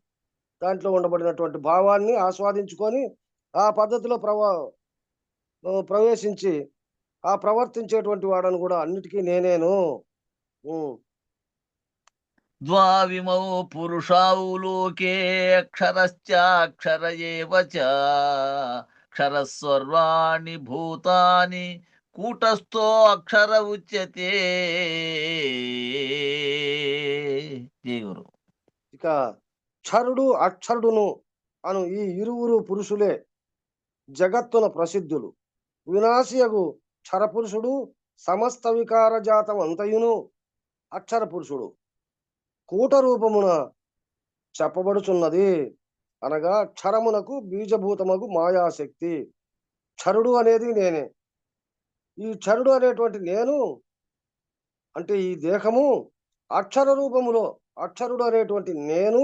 దాంట్లో ఉండబడినటువంటి భావాన్ని ఆస్వాదించుకొని ఆ పద్ధతిలో ప్రవేశించి ఆ ప్రవర్తించేటువంటి వాడను కూడా అన్నిటికీ నేనేను. ద్వావిమౌ పురుషావు లోకే అక్షరశ్చాక్షర ఏవ చ అక్షరః సర్వాణి భూతాని కూటస్థో అక్షర ఉచ్యతే. జై గురు. ఇక క్షరుడు అక్షరుడును అను ఈ ఇరువురు పురుషులే జగత్తున ప్రసిద్ధులు. వినాశియగు క్షరపురుషుడు సమస్త వికార జాతం అంతయును అక్షర పురుషుడు కూట రూపమున చెప్పబడుచున్నది. అనగా క్షరమునకు బీజభూతమగు మాయాశక్తి. క్షరుడు అనేది నేనే. ఈ క్షరుడు అనేటువంటి నేను అంటే ఈ దేహము అక్షర రూపములో అక్షరుడు అనేటువంటి నేను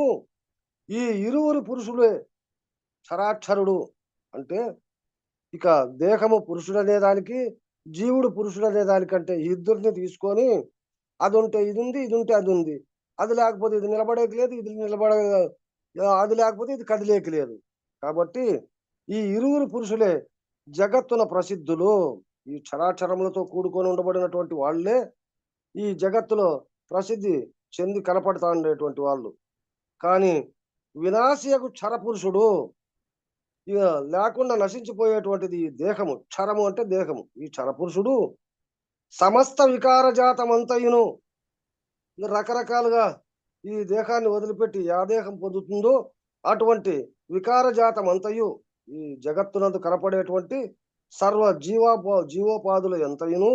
ఈ ఇరువురు పురుషులే క్షరాక్షరుడు. అంటే ఇక దేహము పురుషుడనే దానికి, జీవుడు పురుషుడనే దానికంటే ఇద్దరిని తీసుకొని అది ఉంటే ఇది ఉంది, ఇది ఉంటే అది ఉంది, అది లేకపోతే ఇది నిలబడేకి లేదు, ఇది అది లేకపోతే ఇది కదిలేకి లేదు. కాబట్టి ఈ ఇరువురు పురుషులే జగత్తున ప్రసిద్ధులు. ఈ క్షరాక్షరములతో కూడుకొని ఉండబడినటువంటి వాళ్ళే ఈ జగత్తులో ప్రసిద్ధి చెంది కనపడతా ఉండేటువంటి వాళ్ళు. కానీ వినాశియకు క్షరపురుషుడు ఇక లేకుండా నశించిపోయేటువంటిది ఈ దేహము. క్షరము అంటే దేహము. ఈ క్షరపురుషుడు సమస్త వికార జాతమంతయును రకరకాలుగా ఈ దేహాన్ని వదిలిపెట్టి ఆ దేహం పొందుతుందో అటువంటి వికార జాతమంతయు ఈ జగత్తునందు కనపడేటువంటి సర్వ జీవోపాధులు ఎంతయును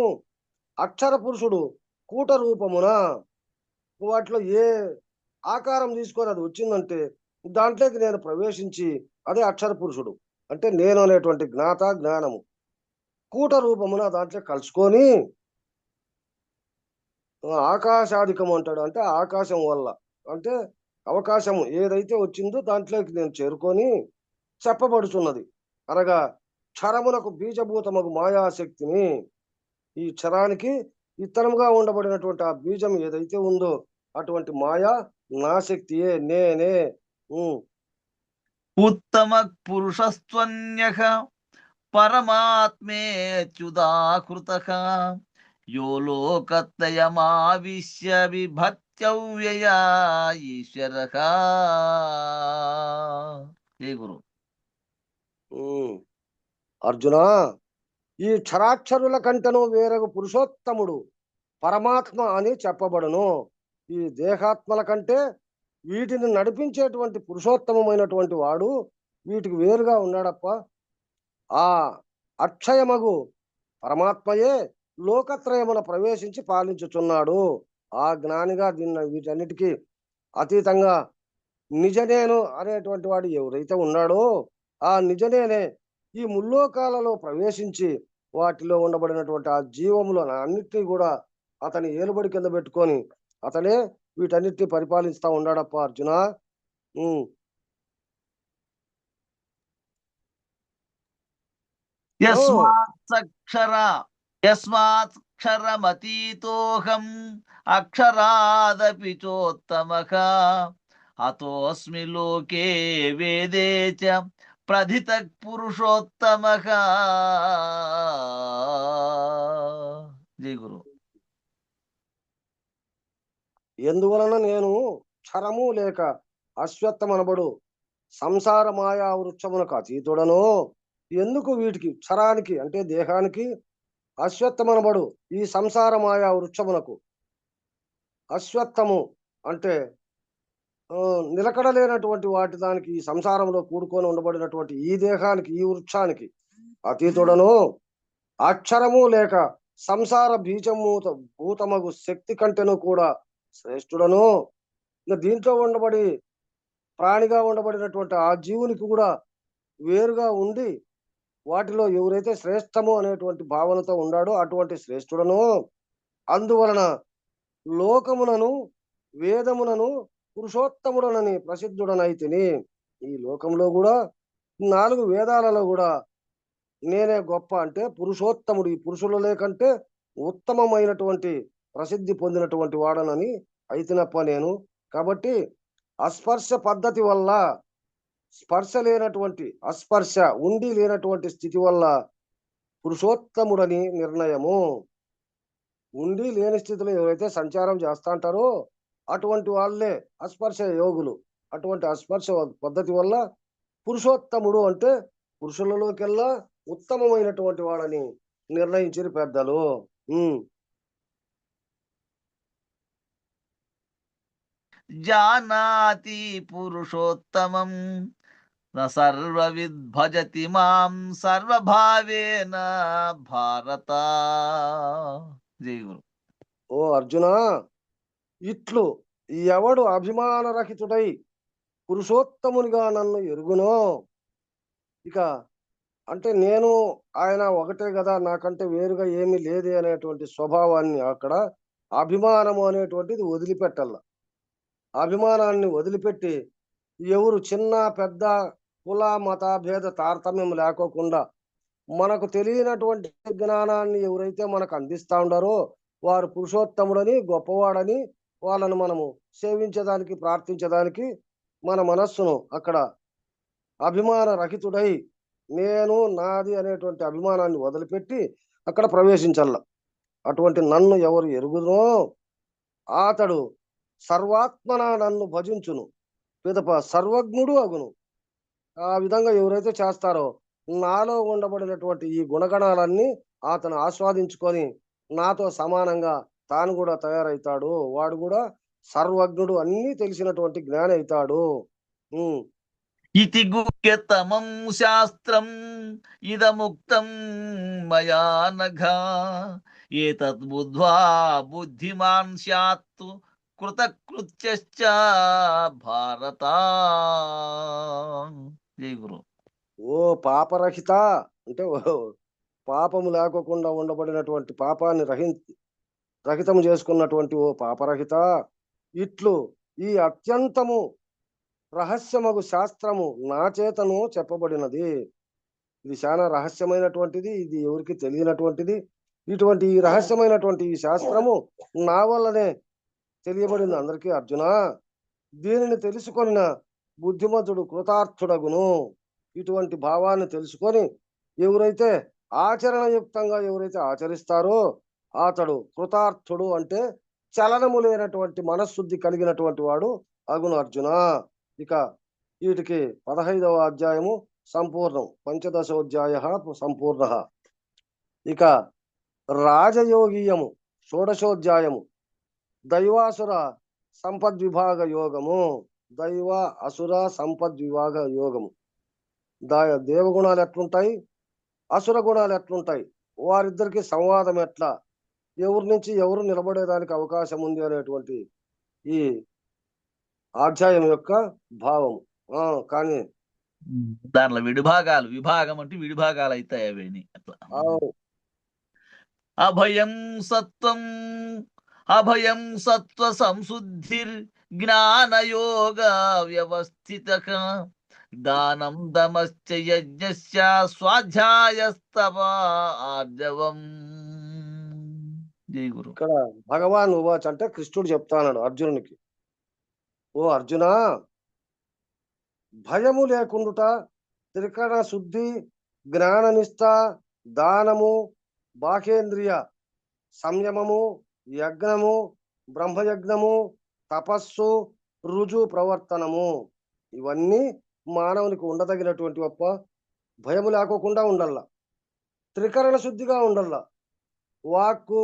అక్షర పురుషుడు కూట రూపమున వాటిలో ఏ ఆకారం తీసుకొని అది వచ్చిందంటే దాంట్లోకి నేను ప్రవేశించి అదే అక్షర పురుషుడు అంటే నేను అనేటువంటి జ్ఞానము కూట రూపమున దాంట్లో కలుసుకొని ఆకాశాధికం అంటాడు. అంటే ఆకాశం వల్ల అంటే అవకాశం ఏదైతే వచ్చిందో దాంట్లోకి నేను చేరుకొని చెప్పబడుతున్నది. అనగా క్షరమునకు బీజభూతమగు మాయాశక్తిని ఈ క్షరానికి ఇత్తనముగా ఉండబడినటువంటి ఆ బీజం ఏదైతే ఉందో అటువంటి మాయా నా శక్తియే నేనే. ఉత్తమ పురుషస్త్వన్యః పరమాత్మేత్యుదాకృతః యో లోకత్రయమావిశ్య బిభర్త్యవ్యయా ఈశ్వరః. ఏ గురు అర్జున, ఈ క్షరాక్షరుల కంటెను వేరగు పురుషోత్తముడు పరమాత్మ అని చెప్పబడును. ఈ దేహాత్మల కంటే వీటిని నడిపించేటువంటి పురుషోత్తమమైనటువంటి వాడు వీటికి వేరుగా ఉన్నాడప్ప. ఆ అక్షయమగు పరమాత్మయే లోకత్రయమున ప్రవేశించి పాలించుచున్నాడు. ఆ జ్ఞానిగా వీటన్నిటికీ అతీతంగా నిజనేను అనేటువంటి వాడు ఎవరైతే ఉన్నాడో ఆ నిజనేనే ఈ ముల్లోకాలలో ప్రవేశించి వాటిలో ఉండబడినటువంటి ఆ జీవములను అన్నిటినీ కూడా అతని ఏలుబడి కింద పెట్టుకొని అతనే వీటన్నిటిని పరిపాలిస్తా ఉన్నాడప్ప అర్జున. యస్మాత్క్షరమతీతోహం అక్షరాదపి చోత్తమః అతోస్మి లోకే వేదే చ ప్రథిత పురుషోత్తమః. జై గురు. ఎందువలన నేను క్షరము లేక అశ్వత్థమనబడు సంసార మాయా వృక్షమునకు అతీతుడను. ఎందుకు వీటికి క్షరానికి అంటే దేహానికి, అశ్వత్థమనబడు ఈ సంసార మాయా వృక్షమునకు, అశ్వత్థము అంటే నిలకడలేనటువంటి వాటి దానికి ఈ సంసారంలో కూడుకొని ఉండబడినటువంటి ఈ దేహానికి ఈ వృక్షానికి అతీతుడను. అక్షరము లేక సంసార భూతమగు శక్తి కంటెను కూడా శ్రేష్ఠుడను. దీంట్లో ఉండబడి ప్రాణిగా ఉండబడినటువంటి ఆ జీవునికి కూడా వేరుగా ఉండి వాటిలో ఎవరైతే శ్రేష్టము అనేటువంటి భావనతో ఉన్నాడో అటువంటి శ్రేష్ఠుడను. అందువలన లోకమునను వేదమునను పురుషోత్తముడనని ప్రసిద్ధుడనైతిని. ఈ లోకంలో కూడా 4 వేదాలలో కూడా నేనే గొప్ప అంటే పురుషోత్తముడు, ఈ పురుషులలో కంటే ఉత్తమమైనటువంటి ప్రసిద్ధి పొందినటువంటి వాడనని అయితినప్ప నేను. కాబట్టి అస్పర్శ పద్ధతి వల్ల స్పర్శ లేనటువంటి అస్పర్శ ఉండి లేనటువంటి స్థితి వల్ల పురుషోత్తముడని నిర్ణయము. ఉండి లేని స్థితిలో ఎవరైతే సంచారం చేస్తా అంటారో అటువంటి వాళ్ళే అస్పర్శ యోగులు. అటువంటి అస్పర్శ పద్ధతి వల్ల పురుషోత్తముడు అంటే పురుషులలోకెల్లా ఉత్తమమైనటువంటి వాడని నిర్ణయించారు పెద్దలు. జానాతి పురుషోత్తమం సర్వవిద్ భజతి మాం సర్వభావేన భారత. జై గురు. ఓ అర్జున, ఇట్లు ఎవడు అభిమానరహితుడై పురుషోత్తమునిగా నన్ను ఎరుగునో. ఇక అంటే నేను ఆయన ఒకటే కదా, నాకంటే వేరుగా ఏమీ లేదే అనేటువంటి స్వభావాన్ని అక్కడ అభిమానము అనేటువంటిది వదిలిపెట్టాల. అభిమానాన్ని వదిలిపెట్టి ఎవరు చిన్న పెద్ద కుల మత భేద తారతమ్యం లేకోకుండా మనకు తెలియనటువంటి జ్ఞానాన్ని ఎవరైతే మనకు అందిస్తా ఉండారో వారు పురుషోత్తముడని గొప్పవాడని వాళ్ళను మనము సేవించడానికి ప్రార్థించడానికి మన మనస్సును అక్కడ అభిమాన రహితుడై నేను నాది అనేటువంటి అభిమానాన్ని వదిలిపెట్టి అక్కడ ప్రవేశించాల. అటువంటి నన్ను ఎవరు ఎరుగునో అతడు సర్వాత్మన నన్ను భజించును పిదప సర్వజ్ఞుడు అగును. ఆ విధంగా ఎవరైతే చేస్తారో నాలో ఉండబడినటువంటి ఈ గుణగణాలన్నీ అతను ఆస్వాదించుకొని నాతో సమానంగా తాను కూడా తయారవుతాడు. వాడు కూడా సర్వజ్ఞుడు, అన్నీ తెలిసినటువంటి జ్ఞాని అవుతాడు. ఇతి గుహ్యతమం శాస్త్రం ఇదముక్తం మయా నఘ ఏతత్ బుద్ధ్వా బుద్ధిమాన్ స్యాత్ కృతకృత్యశ్చ భారత. జై గురు. ఓ పాపరహిత అంటే పాపము లేకోకుండా ఉండబడినటువంటి పాపాన్ని రహితం చేసుకున్నటువంటి ఓ పాపరహిత, ఇట్లు ఈ అత్యంతము రహస్యమగు శాస్త్రము నా చేతను చెప్పబడినది. ఇది చాలా రహస్యమైనటువంటిది, ఇది ఎవరికి తెలియనటువంటిది. ఇటువంటి ఈ రహస్యమైనటువంటి ఈ శాస్త్రము నా వల్లనే తెలియబడింది అందరికీ అర్జున. దీనిని తెలుసుకొనిన బుద్ధిమంతుడు కృతార్థుడగును. ఇటువంటి భావాన్ని తెలుసుకొని ఎవరైతే ఆచరణయుక్తంగా ఎవరైతే ఆచరిస్తారో అతడు కృతార్థుడు అంటే చలనము లేనటువంటి మనశుద్ధి కలిగినటువంటి వాడు అగును అర్జున. ఇక వీటికి 15వ అధ్యాయము సంపూర్ణం, పంచదశోధ్యాయ సంపూర్ణ. ఇక రాజయోగీయము షోడశోధ్యాయము దైవాసుర సంపద్విభాగ యోగము. దైవ అసుర సంపద్విభాగ యోగము. దేవగుణాలు ఎట్లుంటాయి, అసుర గుణాలు ఎట్లుంటాయి, వారిద్దరికి సంవాదం ఎట్లా, ఎవరి నుంచి ఎవరు నిలబడేదానికి అవకాశం ఉంది అనేటువంటి ఈ అధ్యాయం యొక్క భావము. కానీ దాంట్లో విభాగం అంటే విడిభాగాలు అవుతాయి అవన్నీ అట్లా. అభయం సత్వ సంశుద్ధిర్ జ్ఞానయోగ వ్యవస్థిత దానం దమశ్చ యజ్ఞశ్చ స్వాధ్యాయస్తవ ఆర్జవం. జై గురు. ఇక్కడ భగవాన్ ఉవాచ అంటే కృష్ణుడు చెప్తాన్నాడు అర్జునునికి, ఓ అర్జున, భయము లేకుండుట, త్రికరణ శుద్ధి, జ్ఞాననిష్ట, దానము, బాహేంద్రియ సంయమము, యజ్ఞము, బ్రహ్మయజ్ఞము, తపస్సు, రుజు ప్రవర్తనము, ఇవన్నీ మానవునికి ఉండదగినటువంటి గొప్ప. భయము లేకోకుండా ఉండల్లా, త్రికరణ శుద్ధిగా ఉండల్లా, వాక్కు,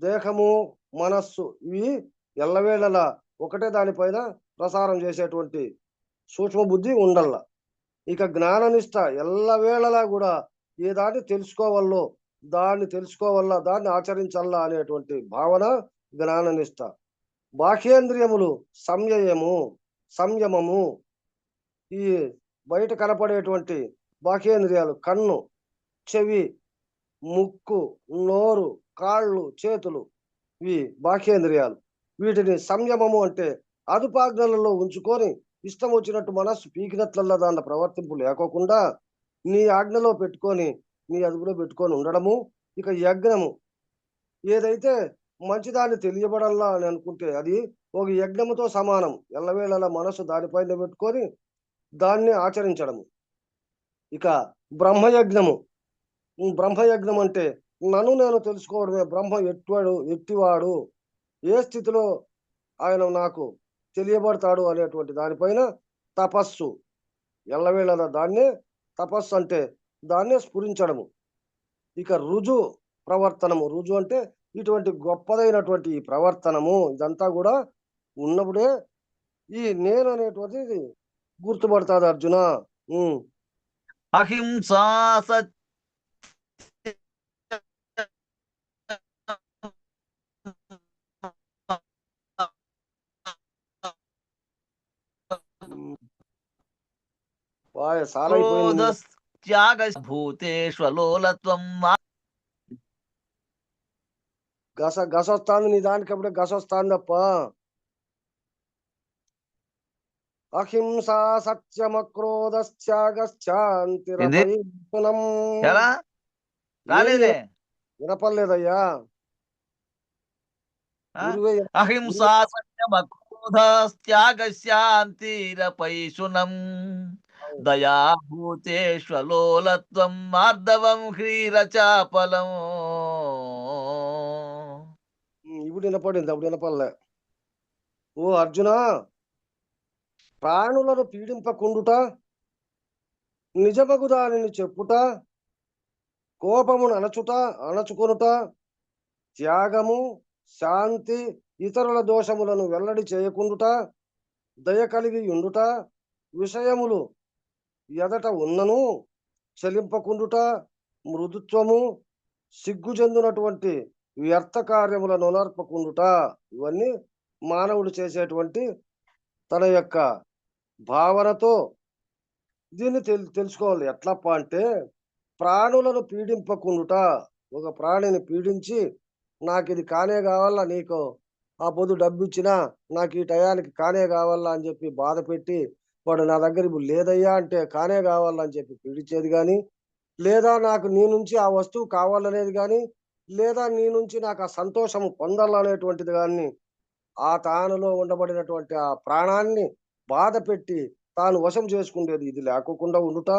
దేహము, మనస్సు ఇవి ఎల్లవేళలా ఒకటే దానిపైన ప్రసారం చేసేటువంటి సూక్ష్మ బుద్ధి ఉండల్లా. ఇక జ్ఞాననిష్ట ఎల్లవేళలా కూడా ఏ దాన్ని తెలుసుకోవాలో దాన్ని తెలుసుకోవాలా, దాన్ని ఆచరించాలా అనేటువంటి భావన జ్ఞాననిష్ట. బాహ్యేంద్రియములు సంయమము. ఈ బయట కనపడేటువంటి బాహ్యేంద్రియాలు కన్ను, చెవి, ముక్కు, నోరు, కాళ్ళు, చేతులు, ఇవి బాహ్యేంద్రియాలు. వీటిని సంయమము అంటే అదుపాజ్ఞలలో ఉంచుకొని ఇష్టం వచ్చినట్టు మనస్సు పీకినట్లల్లా దాన్ని ప్రవర్తింపు లేకోకుండా నీ ఆజ్ఞలో పెట్టుకొని నీ అదుపులో పెట్టుకొని ఉండడము. ఇక యజ్ఞము, ఏదైతే మంచిదాన్ని తెలియబడల్లా అని అనుకుంటే అది ఒక యజ్ఞముతో సమానం. ఎల్లవేళలా మనసు దానిపైన పెట్టుకొని దాన్ని ఆచరించడము. ఇక బ్రహ్మయజ్ఞం అంటే నన్ను నేను తెలుసుకోవడమే. బ్రహ్మ ఎట్టివాడు, ఏ స్థితిలో ఆయన నాకు తెలియబడతాడు అనేటువంటి దానిపైన తపస్సు. ఎల్లవేళలా దాన్నే తపస్సు అంటే దాన్నే స్ఫురించడము. ఇక రుజు ప్రవర్తనము. రుజు అంటే ఇటువంటి గొప్పదైనటువంటి ఈ ప్రవర్తనము. ఇదంతా కూడా ఉన్నప్పుడే ఈ నేను అనేటువంటిది గుర్తుపడతాది అర్జున. అహింసా సాలైపోయింది. క్రోధస్త్యాగ భూతేష్వలోలత్వం గస వస్తాంది నీ దానికి, అప్పుడే గస వస్తాంది తప్ప. అహింసా సత్యమక్రోధస్త్యాగశ్చాంతిరపై గుణం. ఎలా రాలేదే? వినపడలేదయ్యా. గురువే అహింసా సత్యమక్రోధస్త్యాగశాంతిరపైశునం దయా భూతేష్వలోలత్వం మార్దవం హ్రీరచాపలం. ఇప్పుడు వినపడింది, అప్పుడు వినపడలే. ఓ అర్జున, ప్రాణులను పీడింపకుండుట, నిజమగు దానిని చెప్పుట, కోపమును అణచుకొనుట, త్యాగము, శాంతి, ఇతరుల దోషములను వెల్లడి చేయకుండుట, దయ కలిగి ఉండుట, విషయములు ఎదట ఉన్నను చెలింపకుండుట, మృదుత్వము, సిగ్గు చెందినటువంటి వ్యర్థ కార్యములను నర్పకుండుట. ఇవన్నీ మానవుడు చేసేటువంటి తన యొక్క భావనతో దీన్ని తెలుసుకోవాలి. ఎట్లప్ప అంటే, ప్రాణులను పీడింపకుండుట. ఒక ప్రాణిని పీడించి, నాకు ఇది కానే కావాలా, నీకు ఆ పొద్దు డబ్బు ఇచ్చినా నాకు ఈ టయానికి కానే కావాలా అని చెప్పి బాధ పెట్టి, వాడు నా దగ్గర ఇప్పుడు లేదయ్యా అంటే కానే కావాలని చెప్పి పీడించేది కానీ, లేదా నాకు నీ నుంచి ఆ వస్తువు కావాలనేది కానీ, లేదా నీ నుంచి నాకు ఆ సంతోషము పొందాలనేటువంటిది కానీ, ఆ తానులో ఉండబడినటువంటి ఆ ప్రాణాన్ని బాధ పెట్టి తాను వశం చేసుకునేది ఇది లేకోకుండా ఉండుట,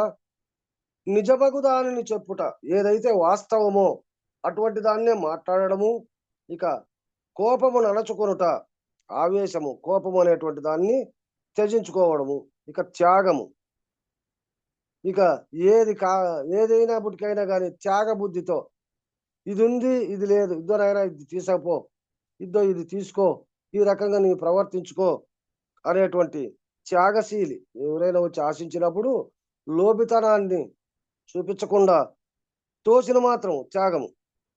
నిజమగు దానిని చెప్పుట, ఏదైతే వాస్తవమో అటువంటి దాన్నే మాట్లాడడము, ఇక కోపమును అణచుకొనుట, ఆవేశము, కోపము అనేటువంటి దాన్ని త్యజించుకోవడము, ఇక త్యాగము, ఇక ఏదైనప్పటికైనా కానీ త్యాగ బుద్ధితో, ఇది ఉంది ఇది లేదు, ఇద్దరైనా ఇది తీసుకపో, ఇది తీసుకో, ఈ రకంగా నీ ప్రవర్తించుకో అనేటువంటి త్యాగశీలి. ఎవరైనా వచ్చి ఆశించినప్పుడు లోభితనాన్ని చూపించకుండా తోచిన మాత్రం త్యాగము,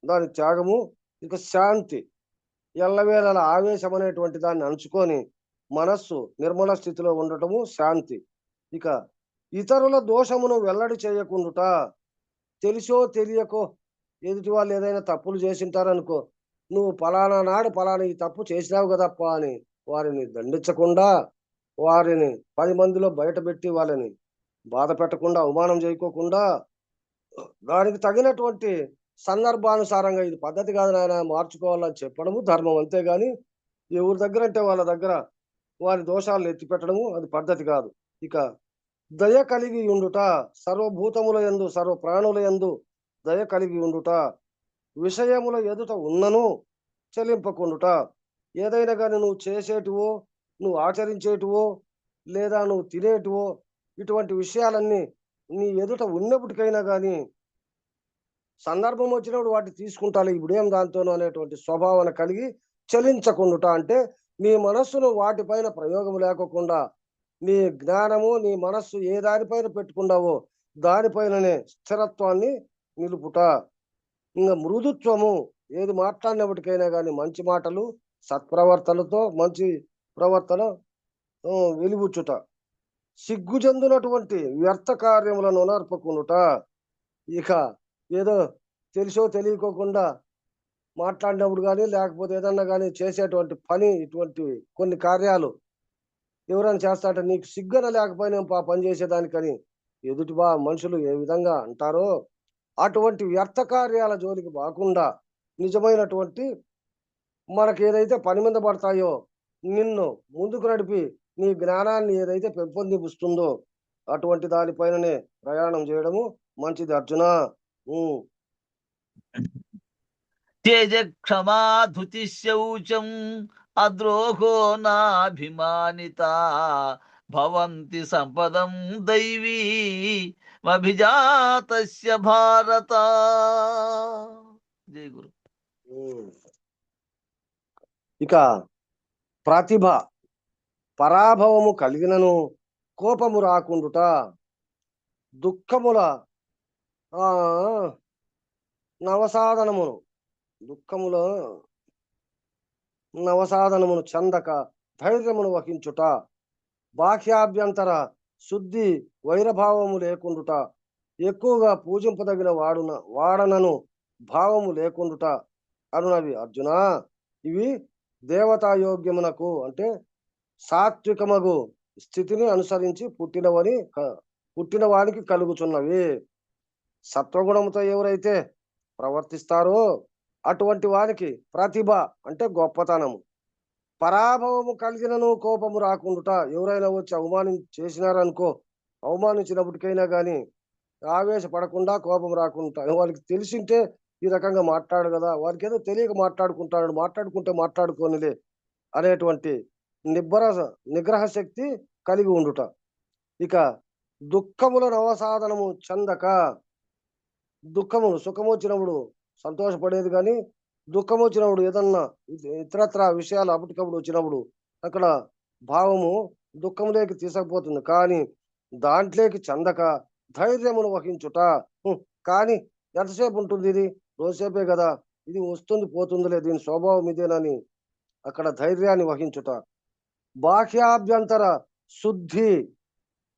దాని త్యాగము. ఇక శాంతి, ఎల్లవేళల ఆవేశం అనేటువంటి దాన్ని అణుచుకొని మనస్సు నిర్మల స్థితిలో ఉండటము శాంతి. ఇక ఇతరుల దోషమును వెల్లడి చేయకుండుట, తెలిసో తెలియకో ఎదుటి వాళ్ళు ఏదైనా తప్పులు చేసింటారనుకో, నువ్వు పలానా నాడు పలానా ఈ తప్పు చేసినావు కదప్ప అని వారిని దండించకుండా, వారిని 10 మందిలో బయటపెట్టి వాళ్ళని బాధ పెట్టకుండా, అవమానం చేయకోకుండా, దానికి తగినటువంటి సందర్భానుసారంగా ఇది పద్ధతి కాదు నాయన మార్చుకోవాలని చెప్పడము ధర్మం. అంతేగాని ఎవరి దగ్గర అంటే వాళ్ళ దగ్గర వారి దోషాలను ఎత్తిపెట్టడము అది పద్ధతి కాదు. ఇక దయ కలిగి ఉండుట, సర్వభూతముల యందు సర్వ ప్రాణుల యందు దయ కలిగి ఉండుట, విషయముల ఎదుట ఉన్నను చెలింపకుండుట. ఏదైనా కానీ నువ్వు చేసేటివో, నువ్వు ఆచరించేటివో, లేదా నువ్వు తినేటివో, ఇటువంటి విషయాలన్నీ నీ ఎదుట ఉన్నప్పటికైనా కానీ సందర్భం వచ్చినప్పుడు వాటిని తీసుకుంటాను, ఇప్పుడేం దాంతోనూ అనేటువంటి స్వభావన కలిగి చలించకుండుట. అంటే నీ మనస్సును వాటిపైన ప్రయోగం లేకోకుండా, నీ జ్ఞానము నీ మనస్సు ఏ దానిపైన పెట్టుకున్నావో దానిపైననే స్థిరత్వాన్ని నిలుపుట. ఇంకా మృదుత్వము, ఏది మాట్లాడినప్పటికైనా కానీ మంచి మాటలు, సత్ప్రవర్తనతో మంచి ప్రవర్తన వెలిబుచ్చుట, సిగ్గు చెందినటువంటి వ్యర్థ కార్యములను నర్పకుండుట. ఇక ఏదో తెలిసో తెలియకోకుండా మాట్లాడినప్పుడు కానీ, లేకపోతే ఏదన్నా కానీ చేసేటువంటి పని, ఇటువంటి కొన్ని కార్యాలు ఎవరైనా చేస్తారంటే నీకు సిగ్గన లేకపోయినా పని చేసేదానికని ఎదుటి మనుషులు ఏ విధంగా అంటారో అటువంటి వ్యర్థ కార్యాల జోలికి బాకుండా, నిజమైనటువంటి మనకు ఏదైతే పని మీద పడతాయో, నిన్ను ముందుకు నడిపి నీ జ్ఞానాన్ని ఏదైతే పెంపొందిస్తుందో అటువంటి దానిపైననే ప్రయాణం చేయడము మంచిది అర్జున. తేజ క్షమా ధృతి శౌచం అద్రోహో నాభిమానిత భవంతి సంపదం దైవీ అభిజాతస్య భారత. జై గురు. ఇక ప్రతిభ, పరాభవము కలిగినను కోపము రాకుండుట, దుఃఖముల నవసాధనమును నవసాధనమును చందక ధైర్యమును వహించుట, బాహ్యాభ్యంతర శుద్ధి వైరభావము లేకుండుట, ఎక్కువగా పూజింపదగిన వాడనను భావము లేకుండుట అనునవి అర్జున. ఇవి దేవతాయోగ్యమునకు అంటే సాత్వికమగు స్థితిని అనుసరించి పుట్టిన వానికి కలుగుచున్నవి. సత్వగుణముతో ఎవరైతే ప్రవర్తిస్తారో అటువంటి వానికి ప్రతిభ అంటే గొప్పతనము, పరాభవము కలిగినను కోపము రాకుండుట. ఎవరైనా వచ్చి చేసినారనుకో, అవమానించినప్పటికైనా కానీ ఆవేశపడకుండా కోపం రాకుండా, వాళ్ళకి తెలిసింటే ఈ రకంగా మాట్లాడు కదా, వారికి ఏదో తెలియక మాట్లాడుకుంటే మాట్లాడుకోనిలే అనేటువంటి నిగ్రహ శక్తి కలిగి ఉండుట. ఇక దుఃఖములను అవసాధనము చెందక, దుఃఖములు సుఖము వచ్చినప్పుడు సంతోషపడేది కానీ దుఃఖం వచ్చినప్పుడు ఏదన్నా ఇతరత్ర విషయాలు అప్పటికప్పుడు వచ్చినప్పుడు అక్కడ భావము దుఃఖంలోకి తీసుకుపోతుంది. కానీ దాంట్లోకి చెందక ధైర్యమును వహించుట. కానీ ఎంతసేపు ఉంటుంది, ఇది రోజుసేపే కదా, ఇది వస్తుంది పోతుందిలే, దీని స్వభావం ఇదేనని అక్కడ ధైర్యాన్ని వహించుట. బాహ్యాభ్యంతర శుద్ధి,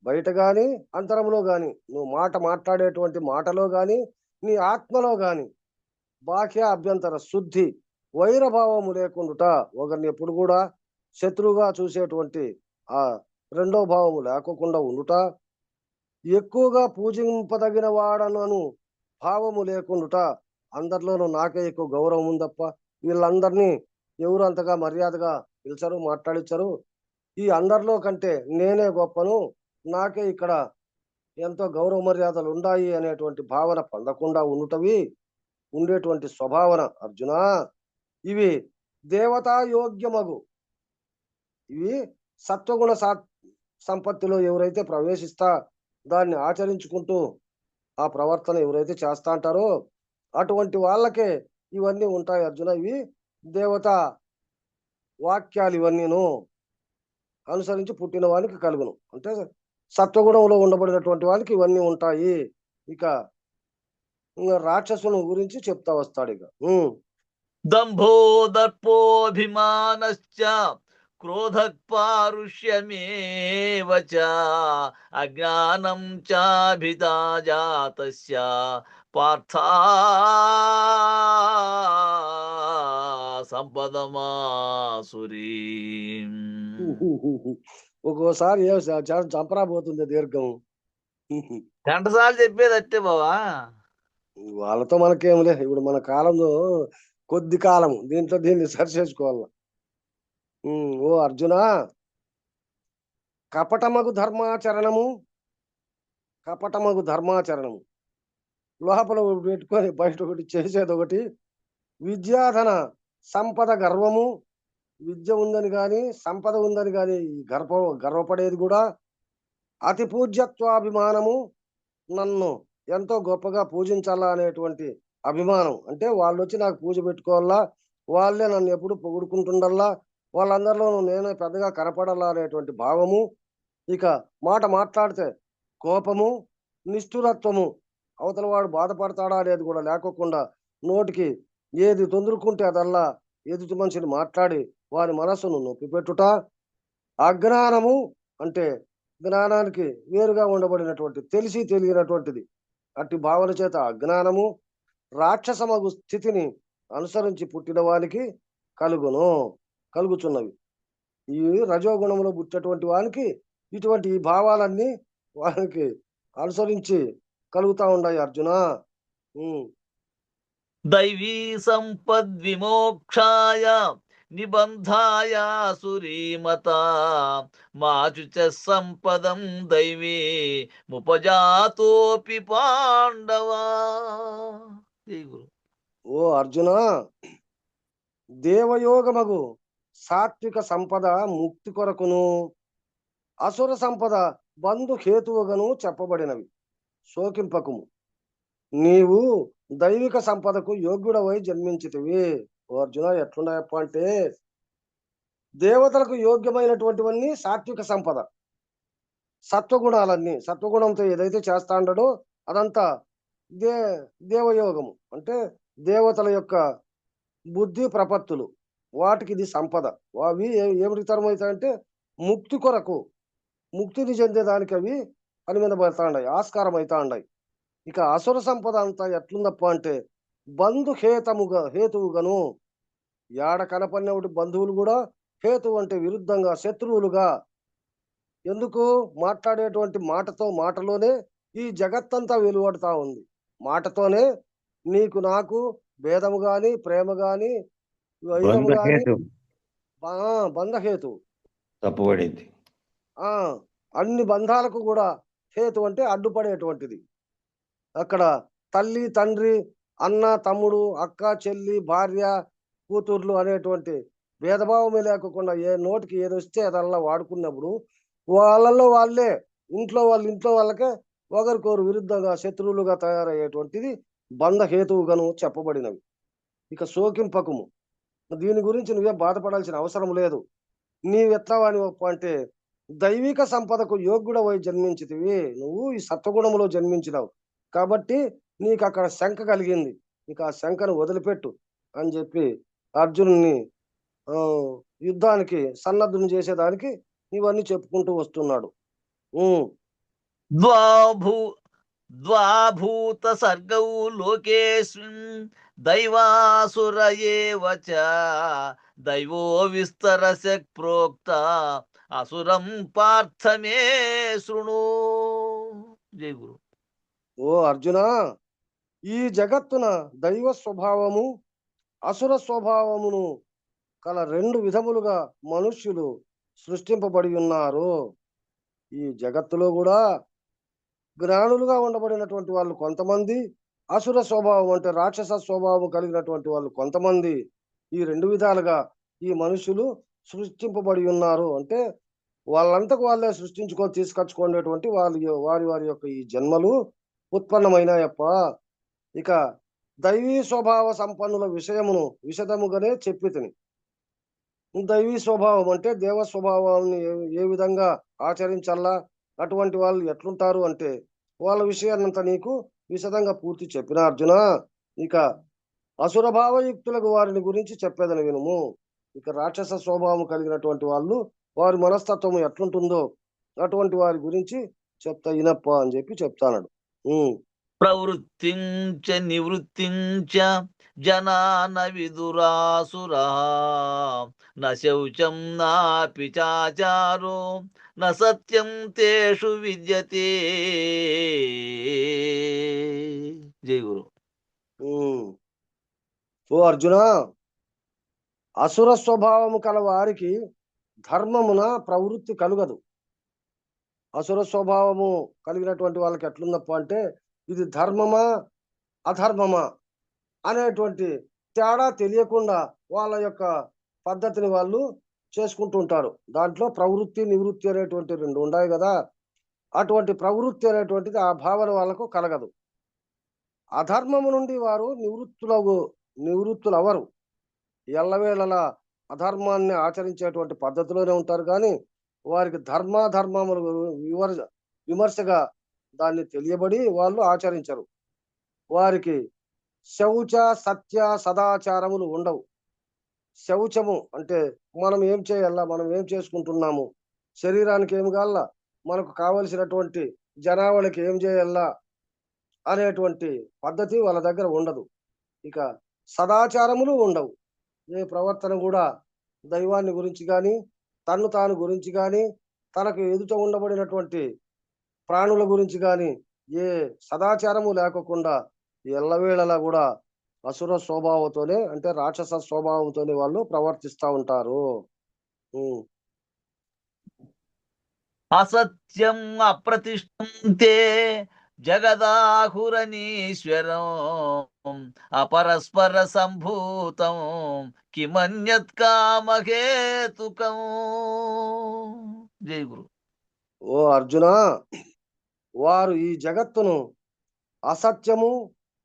బయట గాని అంతరంలో గాని, నువ్వు మాట్లాడేటువంటి మాటలో గాని నీ ఆత్మలో గాని బాహ్య అభ్యంతర శుద్ధి, వైరభావము లేకుండుట, ఒకరిని ఎప్పుడు కూడా శత్రువుగా చూసేటువంటి ఆ రెండో భావము లేకోకుండా ఉండుట, ఎక్కువగా పూజింపదగిన వాడనను భావము లేకుండుట. అందరిలోనూ నాకే ఎక్కువ గౌరవం ఉందప్ప, వీళ్ళందరినీ ఎవరు అంతగా మర్యాదగా పిలిచారు, మాట్లాడించరు, ఈ అందరిలో కంటే నేనే గొప్పను, నాకే ఇక్కడ ఎంతో గౌరవ మర్యాదలు ఉన్నాయి అనేటువంటి భావన పొందకుండా ఉండేటువంటి స్వభావన అర్జున. ఇవి దేవతాయోగ్యమగు, ఇవి సత్వగుణ సంపత్తిలో ఎవరైతే ప్రవేశిస్తా దాన్ని ఆచరించుకుంటూ ఆ ప్రవర్తన ఎవరైతే చేస్తా అంటారో అటువంటి వాళ్ళకే ఇవన్నీ ఉంటాయి అర్జున. ఇవి దేవతా వాక్యాలు, ఇవన్నీను అనుసరించి పుట్టిన వానికి కలుగును. అంటే సత్వగుణంలో ఉండబడినటువంటి వానికి ఇవన్నీ ఉంటాయి. ఇక రాక్షసుని గురించి చెప్తా వస్తాడు. ఇక దంభో దర్పోభిమానశ్చ క్రోధ పారుష్యమేవ చ అజ్ఞానం చాభిదా జాతస్య పార్థ సంపదమాసురీ. ఒక్కోసారి చంపరాబోతుంది దీర్ఘం. గంటసార్లు చెప్పేది అట్టే బావా, వాళ్ళతో మనకేములే, ఇప్పుడు మన కాలంలో కొద్ది కాలం దీన్ని సరి చేసుకోవాలి. ఓ అర్జున, కపటమగు ధర్మాచరణము లోపల పెట్టుకొని బయట ఒకటి చేసేది ఒకటి, విద్యాధన సంపద గర్వము, విద్య ఉందని కానీ సంపద ఉందని కానీ గర్వపడేది కూడా, అతి పూజ్యత్వాభిమానము, నన్ను ఎంతో గొప్పగా పూజించాలా అనేటువంటి అభిమానం, అంటే వాళ్ళు వచ్చి నాకు పూజ పెట్టుకోవాలా, వాళ్ళే నన్ను ఎప్పుడు పొగుడుకుంటుండల్లా, వాళ్ళందరిలోనూ నేనే పెద్దగా కనపడాలా అనేటువంటి భావము. ఇక మాట్లాడితే కోపము, నిష్ఠురత్వము, అవతల వాడు బాధపడతాడా అనేది కూడా లేకోకుండా నోటికి ఏది తొందరుకుంటే అదల్లా ఎదుటి మనిషిని మాట్లాడి వారి మనస్సును నొప్పిపెట్టుట. అజ్ఞానము అంటే జ్ఞానానికి వేరుగా ఉండబడినటువంటి, తెలిసి తెలియనటువంటిది, అట్టి భావన చేత అజ్ఞానము, రాక్షసమగు స్థితిని అనుసరించి పుట్టిన వానికి కలుగుచున్నవి. ఈ రజోగుణంలో పుట్టినటువంటి వానికి ఇటువంటి ఈ భావాలన్నీ వానికి అనుసరించి కలుగుతా ఉన్నాయి అర్జున. దైవీ సంపద్విమోక్షాయ నిబంధాయ సురీమత మాచుచ సంపదం దైవీ ముపజాతోపి పాండవా. ఓ అర్జున, దేవయోగమగు సాత్విక సంపద ముక్తి కొరకును, అసుర సంపద బంధు హేతువుగాను చెప్పబడినవి. శోకింపకుము, నీవు దైవిక సంపదకు యోగ్యుడవై జన్మించితివి. ఓ అర్జున, ఎట్లున్నాయప్ప అంటే దేవతలకు యోగ్యమైనటువంటివన్నీ సాత్విక సంపద, సత్వగుణాలన్నీ, సత్వగుణంతో ఏదైతే చేస్తా ఉండడో అదంతా దేవయోగము, అంటే దేవతల యొక్క బుద్ధి ప్రపత్తులు, వాటికి ఇది సంపద. అవి ఏమిటి తరమవుతాయంటే ముక్తి కొరకు, ముక్తిని చెందేదానికి అవి పని మీద పడతాండాయి, ఆస్కారం అవుతాండాయి. ఇక అసుర సంపద అంతా ఎట్లుందప్ప అంటే హేతువుగాను, ఏడ కనపడినటువంటి బంధువులు కూడా హేతువు అంటే విరుద్ధంగా, శత్రువులుగా. ఎందుకు? మాట్లాడేటువంటి మాటలోనే ఈ జగత్తంతా వెలువడుతా ఉంది. మాటతోనే నీకు నాకు భేదము గాని, ప్రేమ గాని, వైరము గాని బంధహేతు బంధహేతు. తప్పుపడింది. ఆ అన్ని బంధాలకు కూడా హేతు అంటే అడ్డుపడేటువంటిది. అక్కడ తల్లి, తండ్రి, అన్న, తమ్ముడు, అక్క, చెల్లి, భార్య, కూతుర్లు అనేటువంటి భేదభావమే లేకుండా ఏ నోటికి ఏది వస్తే అదల్లా వాడుకున్నప్పుడు వాళ్ళల్లో వాళ్ళే ఇంట్లో వాళ్ళకే ఒకరికొరు విరుద్ధంగా, శత్రువులుగా తయారయ్యేటువంటిది బంధహేతువుగాను చెప్పబడినవి. ఇక శోకింపకము, దీని గురించి నువ్వే బాధపడాల్సిన అవసరం లేదు. నీవెట్లవాని అంటే దైవిక సంపదకు యోగ్యుడవై జన్మించితివి. నువ్వు ఈ సత్వగుణములో జన్మించినావు కాబట్టి నీకు అక్కడ శంక కలిగింది. నీకు ఆ శంకను వదిలిపెట్టు అని చెప్పి అర్జునుని యుద్ధానికి సన్నద్ధుని చేసేదానికి ఇవన్నీ చెప్పుకుంటూ వస్తున్నాడు. ద్వాభూత సర్గౌ లోకేస్మిన్ దైవాసుర ఏవ చ దైవో విస్తరస్య ప్రోక్త అసురం పార్థమే శృణు. జై గురు. ఓ అర్జున, ఈ జగత్తున దైవ స్వభావము, అసుర స్వభావమును కల రెండు విధములుగా మనుష్యులు సృష్టింపబడి ఉన్నారు. ఈ జగత్తులో కూడా జ్ఞానులుగా ఉండబడినటువంటి వాళ్ళు కొంతమంది, అసుర స్వభావం అంటే రాక్షస స్వభావం కలిగినటువంటి వాళ్ళు కొంతమంది. ఈ రెండు విధాలుగా ఈ మనుషులు సృష్టింపబడి ఉన్నారు. అంటే వాళ్ళంతకు వాళ్ళే తీసుకొచ్చుకునేటువంటి వారి యొక్క ఈ జన్మలు ఉత్పన్నమైనాయప్ప. ఇక దైవీ స్వభావ సంపన్నుల విషయమును విశదముగానే చెప్పి తిని. దైవీ స్వభావం అంటే దేవ స్వభావాన్ని ఏ విధంగా ఆచరించాలా, అటువంటి వాళ్ళు ఎట్లుంటారు అంటే వాళ్ళ విషయాన్నంతా నీకు విశదంగా పూర్తి చెప్పిన అర్జున. ఇక అసుర భావయుక్తులకు వారిని గురించి చెప్పేదని వినుము. ఇక రాక్షస స్వభావం కలిగినటువంటి వాళ్ళు, వారి మనస్తత్వం ఎట్లుంటుందో అటువంటి వారి గురించి చెప్తా ఇనప్ప అని చెప్పి చెప్తాడు. ప్రవృత్తించ నివృత్తించ జనాన విదురాసురా న శౌచం నాపి చాచారో న సత్యం తేషు విద్యతే. జై గురు. ఓ అర్జున, అసుర స్వభావము కల వారికి ధర్మమున ప్రవృత్తి కలుగదు. అసుర స్వభావము కలిగినటువంటి వాళ్ళకి ఎట్లుందప్ప అంటే ఇది ధర్మమా అధర్మమా అనేటువంటి తేడా తెలియకుండా వాళ్ళ యొక్క పద్ధతిని వాళ్ళు చేసుకుంటూ ఉంటారు. దాంట్లో ప్రవృత్తి నివృత్తి అనేటువంటి రెండు ఉన్నాయి కదా. అటువంటి ప్రవృత్తి అనేటువంటిది ఆ భావన వాళ్ళకు కలగదు. అధర్మము నుండి వారు నివృత్తులు అవరు. ఎల్లవేళలా అధర్మాన్ని ఆచరించేటువంటి పద్ధతిలోనే ఉంటారు. కానీ వారికి ధర్మాధర్మములు విమర్శగా దాన్ని తెలియబడి వాళ్ళు ఆచరించరు. వారికి శౌచ సత్య సదాచారములు ఉండవు. శౌచము అంటే మనం ఏం చేయాలా, మనం ఏం చేసుకుంటున్నాము, శరీరానికి ఏం కావాలా, మనకు కావలసినటువంటి జనావళికి ఏం చేయాలా అనేటువంటి పద్ధతి వాళ్ళ దగ్గర ఉండదు. ఇక సదాచారములు ఉండవు. ఏ ప్రవర్తన కూడా దైవాన్ని గురించి కానీ, తన్ను తాను గురించి కానీ, తనకు ఎదుట ఉండబడినటువంటి ప్రాణుల గురించి కానీ ఏ సదాచారము లేకుండా ఎల్లవేళలా కూడా అసుర స్వభావంతోనే అంటే రాక్షస స్వభావంతోనే వాళ్ళు ప్రవర్తిస్తూ ఉంటారు. అసత్యం అప్రతిష్ఠంతే జగదాహురనీశ్వరం అపరస్పర సంభూతం కిమన్యత్ కామహేతుకం. జై గురు. ఓ అర్జున, వారు ఈ జగత్తును అసత్యము,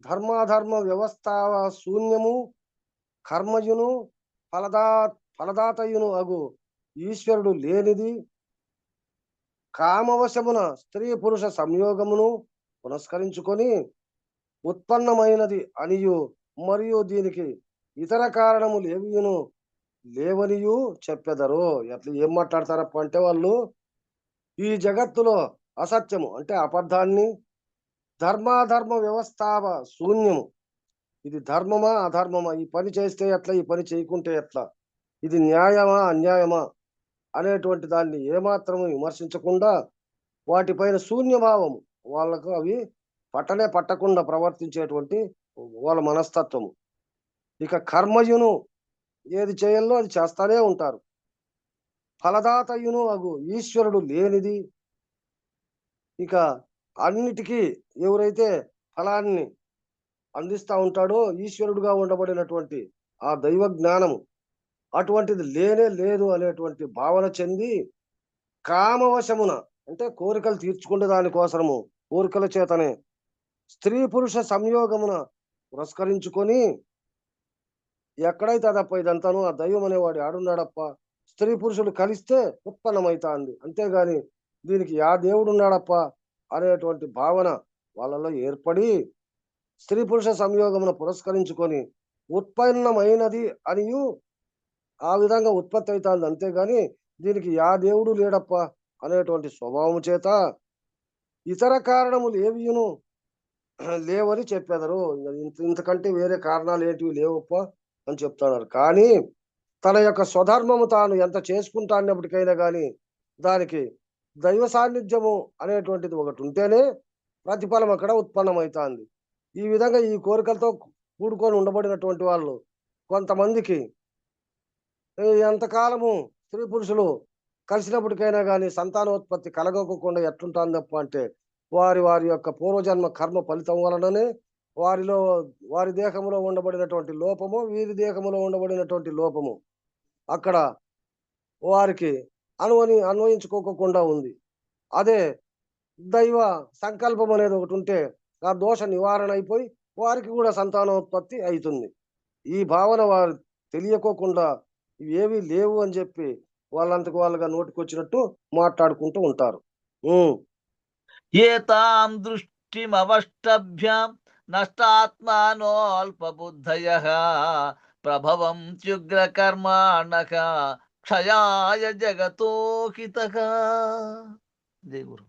ధర్మాధర్మ వ్యవస్థ శూన్యము, కర్మయును ఫలదాతయును అగు ఈశ్వరుడు లేనిది, కామవశమున స్త్రీ పురుష సంయోగమును పునస్కరించుకొని ఉత్పన్నమైనది అనియు మరియు దీనికి ఇతర కారణములు లేవనియు చెప్పెదరు. ఎట్లా ఏం మాట్లాడతారప్ప అంటే వాళ్ళు ఈ జగత్తులో అసత్యము అంటే అబద్ధాన్ని, ధర్మాధర్మ వ్యవస్థావ శూన్యము. ఇది ధర్మమా అధర్మమా, ఈ పని చేస్తే ఎట్లా, ఈ పని చేయకుంటే ఎట్లా, ఇది న్యాయమా అన్యాయమా అనేటువంటి దాన్ని ఏమాత్రము విమర్శించకుండా వాటిపైన శూన్యభావము, వాళ్ళకు అవి పట్టకుండా ప్రవర్తించేటువంటి వాళ్ళ మనస్తత్వము. ఇక కర్మయును ఏది చేయాలో అది చేస్తానే ఉంటారు. ఫలదాతయును అగు ఈశ్వరుడు లేనిది. ఇక అన్నిటికీ ఎవరైతే ఫలాన్ని అందిస్తా ఉంటాడో ఈశ్వరుడుగా ఉండబడినటువంటి ఆ దైవ జ్ఞానము అటువంటిది లేనే లేదు అనేటువంటి భావన చెంది కామవశమున అంటే కోరికలు తీర్చుకునే దానికోసము, కోరికల చేతనే స్త్రీ పురుష సంయోగమున పురస్కరించుకొని ఎక్కడైతే అదప్ప ఇదంతాను ఆ దైవం అనేవాడు ఆడున్నాడప్ప, స్త్రీ పురుషులు కలిస్తే ఉత్పన్నమైతాంది, అంతేగాని దీనికి యా దేవుడు ఉన్నాడప్ప అనేటువంటి భావన వాళ్ళలో ఏర్పడి స్త్రీ పురుష సంయోగమును పురస్కరించుకొని ఉత్పన్నమైనది అనియు ఆ విధంగా ఉత్పత్తి అవుతుంది, అంతేగాని దీనికి యా దేవుడు లేడప్ప అనేటువంటి స్వభావం చేత ఇతర కారణములు ఏవియును లేవని చెప్పేదరు. ఇంతకంటే వేరే కారణాలు ఏంటివి లేవప్ప అని చెప్తున్నారు. కానీ తన యొక్క స్వధర్మము తాను ఎంత చేసుకుంటా అన్నప్పటికైనా కానీ దానికి దైవ సాన్నిధ్యము అనేటువంటిది ఒకటి ఉంటేనే ప్రతిఫలం అక్కడ ఉత్పన్నమవుతుంది. ఈ విధంగా ఈ కోరికలతో కూడుకొని ఉండబడినటువంటి వాళ్ళు కొంతమందికి ఎంతకాలము స్త్రీ పురుషులు కలిసినప్పటికైనా కానీ సంతానోత్పత్తి కలగకుండా ఎట్లుంటుంది తప్ప అంటే వారి వారి యొక్క పూర్వజన్మ కర్మ ఫలితం వలననే వారి దేహంలో ఉండబడినటువంటి లోపము, వీరి దేహంలో ఉండబడినటువంటి లోపము అక్కడ వారికి అన్వయించుకోకుండా ఉంది. అదే దైవ సంకల్పం అనేది ఒకటి ఉంటే ఆ దోష నివారణ అయిపోయి వారికి కూడా సంతానోత్పత్తి అవుతుంది. ఈ భావన వారు తెలియకోకుండా ఇవేవి లేవు అని చెప్పి వాళ్ళంతకు వాళ్ళుగా నోటికొచ్చినట్టు మాట్లాడుకుంటూ ఉంటారు. ఏతాం దృష్టిమవష్టభ్యాం నష్టాత్మానో అల్పబుద్ధయః ప్రభవం త్యుగ్రకర్మాణః క్షయాయ జగతోహితః. జై గురు.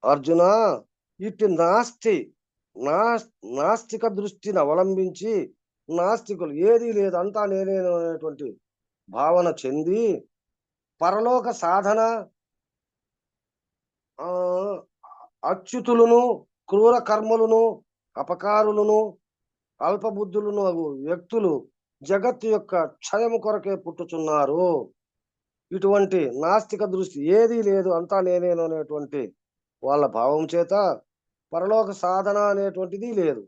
అర్జున, ఇట్టి నాస్తిక దృష్టిని అవలంబించి నాస్తికులు ఏదీ లేదు అంతా నేనే అనేటువంటి భావన చెంది పరలోక సాధన, అచ్యుతులను, క్రూర కర్మలను, అపకారులను, అల్పబుద్ధులను అగు వ్యక్తులు జగత్తు యొక్క క్షయము కొరకే పుట్టుచున్నారు. ఇటువంటి నాస్తిక దృష్టి ఏదీ లేదు అంతా నేనేను అనేటువంటి వాళ్ళ భావం చేత పరలోక సాధన అనేటువంటిది లేదు.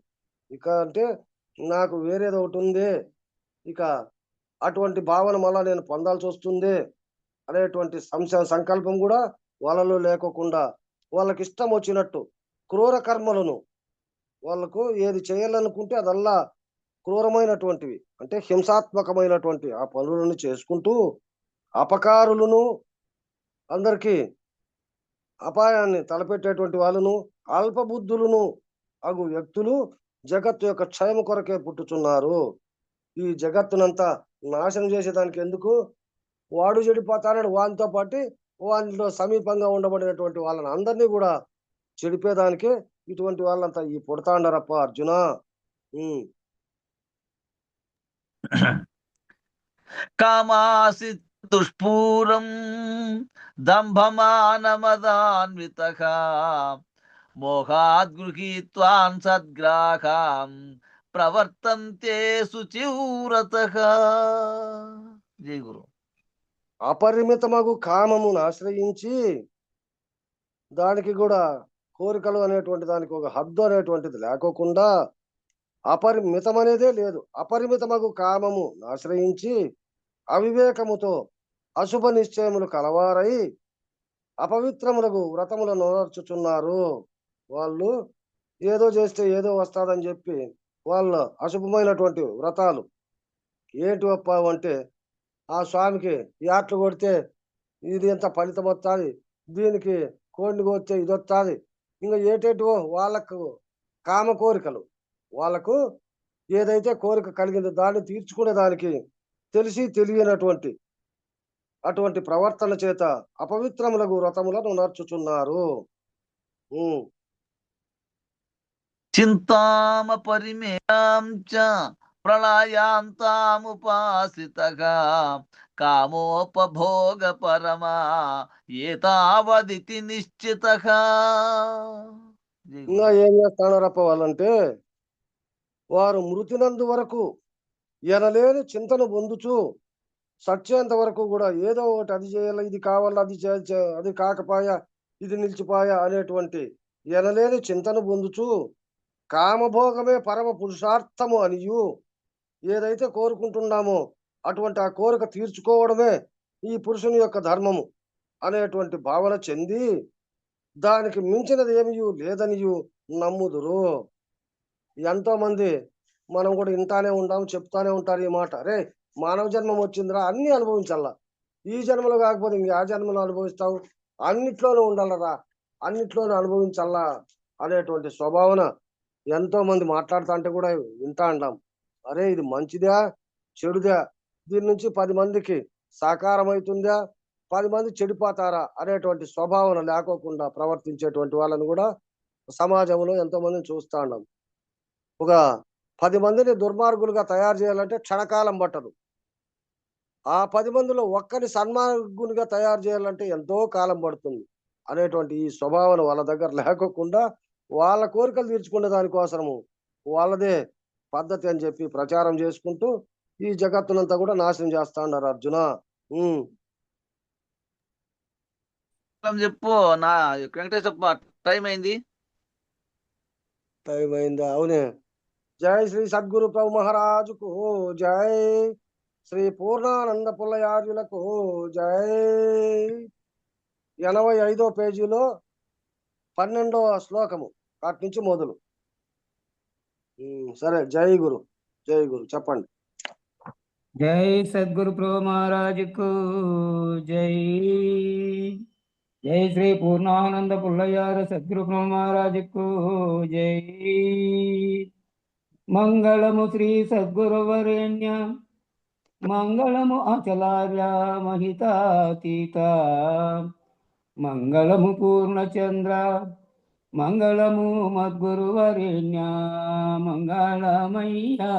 ఇక అంటే నాకు వేరేది ఒకటి ఉందే, ఇక అటువంటి భావన మళ్ళా నేను పొందాల్సి వస్తుందే అనేటువంటి సంకల్పం కూడా వాళ్ళలో లేకోకుండా వాళ్ళకి ఇష్టం వచ్చినట్టు క్రూర కర్మలను వాళ్ళకు ఏది చేయాలనుకుంటే అదల్లా క్రూరమైనటువంటివి అంటే హింసాత్మకమైనటువంటి ఆ పనులను చేసుకుంటూ అపకారులను, అందరికీ అపాయాన్ని తలపెట్టేటువంటి వాళ్ళను, అల్పబుద్ధులను అగు వ్యక్తులు జగత్తు యొక్క క్షయము కొరకే పుట్టుచున్నారు. ఈ జగత్తునంతా నాశనం చేసేదానికి ఎందుకు, వాడు చెడిపోతాడు, వానితో పాటు వానిలో సమీపంగా ఉండబడినటువంటి వాళ్ళని అందరినీ కూడా చెడిపేదానికే ఇటువంటి వాళ్ళంతా ఈ పుడతాండారప్ప అర్జున. కామాసి దుష్పూరం దంభమానమదాన్వితః మోహాద్ గృహీత్వాన్ సద్గ్రాహాం ప్రవర్తంతే శుచివ్రతః. జై గురు. అపరిమితమగు కామమును ఆశ్రయించి దానికి కూడా కోరికలు అనేటువంటి దానికి ఒక హద్దు అనేటువంటిది లేకోకుండా అపరిమితం అనేదే లేదు, అపరిమితమగు కామము ఆశ్రయించి అవివేకముతో అశుభ నిశ్చయములు కలవారై అపవిత్రములకు వ్రతములను నోర్చుచున్నారు. వాళ్ళు ఏదో చేస్తే ఏదో వస్తాదని చెప్పి వాళ్ళ అశుభమైనటువంటి వ్రతాలు ఏంటి అప్ప అంటే ఆ స్వామికి యాట్లు కొడితే ఇది ఎంత ఫలితం వస్తుంది, దీనికి కోడిని కొడితే ఇది వస్తుంది, ఇంకా ఏటేటివో వాళ్ళకు కామ కోరికలు, వాళ్ళకు ఏదైతే కోరిక కలిగిందో దాన్ని తీర్చుకునే దానికి తెలిసి తెలియనటువంటి అటువంటి ప్రవర్తన చేత అపవిత్రములకు వ్రతములను నర్చుచున్నారు. చింతామ పరిమేయాం చ ప్రళయాంతాముపాసితగా కామోపభోగ పరమా ఏతావదితి నిశ్చితగా. ఇంకా ఏం చేస్తాడారప్ప వాళ్ళంటే, వారు మృతినందు వరకు ఎనలేని చింతను పొందుచు సచ్చేంత వరకు కూడా ఏదో ఒకటి అది చేయాలి, ఇది కావాలా, అది కాకపాయా, ఇది నిలిచిపాయా అనేటువంటి ఎనలేని చింతను పొందుచు కామభోగమే పరమ పురుషార్థము అనియు, ఏదైతే కోరుకుంటున్నామో అటువంటి ఆ కోరిక తీర్చుకోవడమే ఈ పురుషుని యొక్క ధర్మము అనేటువంటి భావన చెంది దానికి మించినది ఏమీ లేదనియు నమ్ముదురు. ఎంతో మంది మనం కూడా ఇంటానే ఉంటాం, చెప్తానే ఉంటారు ఈ మాట. రే, మానవ జన్మం వచ్చిందిరా, అన్ని అనుభవించాలా, ఈ జన్మలో కాకపోతే ఇంక ఆ జన్మలో అనుభవిస్తావు, అన్నిట్లోనూ ఉండాలరా, అన్నిట్లోనూ అనుభవించాలా అనేటువంటి స్వభావన ఎంతో మంది మాట్లాడుతా అంటే కూడా వింటా అంటాం. అరే, ఇది మంచిదా చెడుదా, దీని నుంచి 10 మందికి సాకారం అవుతుందా, 10 మంది చెడిపోతారా అనేటువంటి స్వభావన లేకోకుండా ప్రవర్తించేటువంటి వాళ్ళని కూడా సమాజంలో ఎంతో మందిని చూస్తా ఉన్నాం. ఒక 10 మందిని దుర్మార్గులుగా తయారు చేయాలంటే క్షణకాలం పట్టదు. ఆ 10 మందిలో ఒక్కరి సన్మార్గునిగా తయారు చేయాలంటే ఎంతో కాలం పడుతుంది అనేటువంటి ఈ స్వభావన వాళ్ళ దగ్గర లేకోకుండా వాళ్ళ కోరికలు తీర్చుకునే దానికోసము వాళ్ళదే పద్ధతి అని చెప్పి ప్రచారం చేసుకుంటూ ఈ జగత్తునంతా కూడా నాశనం చేస్తా ఉన్నారు అర్జున. చెప్పు నా వెంకటేశ్వర, టైం అయింది. టైం అయిందా? అవునే. జై శ్రీ సద్గురు ప్రభు మహారాజుకు జై, శ్రీ పూర్ణానంద పుల్లయార్యులకు జై. 85వ పేజీలో 12వ శ్లోకము అటు నుంచి మొదలు. సరే, జై గురు, జై గురు, చెప్పండి. జై సద్గురు ప్రభు మహారాజుకు జై. జై శ్రీ పూర్ణానంద పుల్లయార సద్గురు ప్రభు మహారాజుకు జై. మంగళము శ్రీ సద్గురు వరేణ్య, మంగళము అచలార్య మహితాతీత, మంగళము పూర్ణచంద్ర, మంగళము మద్గురు వరేణ్య, మంగళమయ్యా.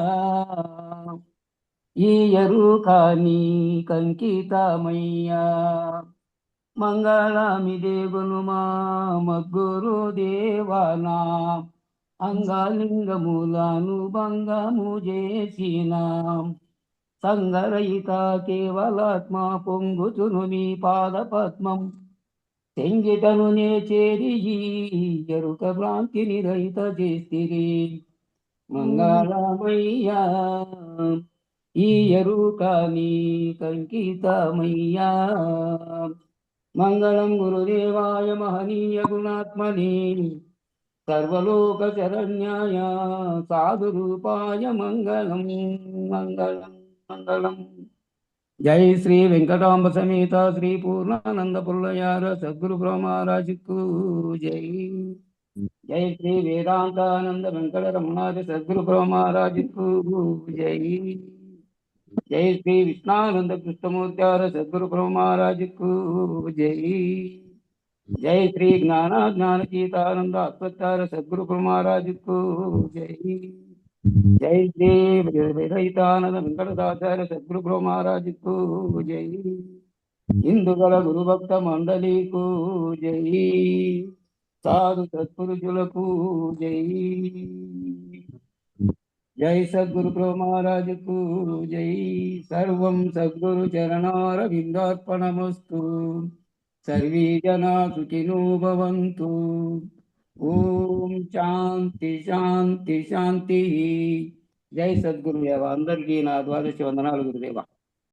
ఈ ఎరుకాని కంకితమయ్యా, మంగళమిదే గునుమా మద్గురు దేవానా, అంగలింగములను భంగము చేసిన సంగరహిత కేవలాత్మ పొంగుచును మీ పాద పద్మం, తెంగిటను నే చేరి ఎరుక భ్రాంతిని రహిత చేస్తిరి, మంగళమయ్యా. ఈ ఎరుకాని కంకితమయ్యా, మంగళం గురుదేవాయ మహనీయ గుణాత్మని, సర్వలోక శరణ్యాయ సాధు రూపాయ మంగళం, మంగళం, మంగళం. జై శ్రీ వెంకటాంబ సమేత శ్రీ పూర్ణానంద పుల్లయార సద్గురు బ్రహ్మ మహారాజుకు జై. జై శ్రీ వేదాంతానంద వెంకట రమణాది సద్గురు బ్రహ్మ మహారాజుకు జై. జై శ్రీ విష్ణానంద కృష్ణమూర్త్యార సద్గురు బ్రహ్మ మహారాజుకు జై. జై శ్రీ జ్ఞాన గీతానంద అశ్వత్థార సద్గురు బ్రహ్మ మహారాజుకు జై. జై శ్రీ వేదైతానంద వెంకటదాచార్య సద్గురు బ్రహ్మ మహారాజుకు జై. ఇందుగల గురుభక్త మండలికు జై, సాధు సత్పురుషులకు జై. జై సద్గురు ప్రభు మహారాజుకు జై. సర్వం సద్గురు చరణారవిందార్పణమస్తు. సర్వే జనా సుఖినో భవంతు. ఓం శాంతి శాంతి శాంతి. జై సద్గురుదేవ. అందరికీ నా ద్వాదశ వందనాలు గురుదేవ.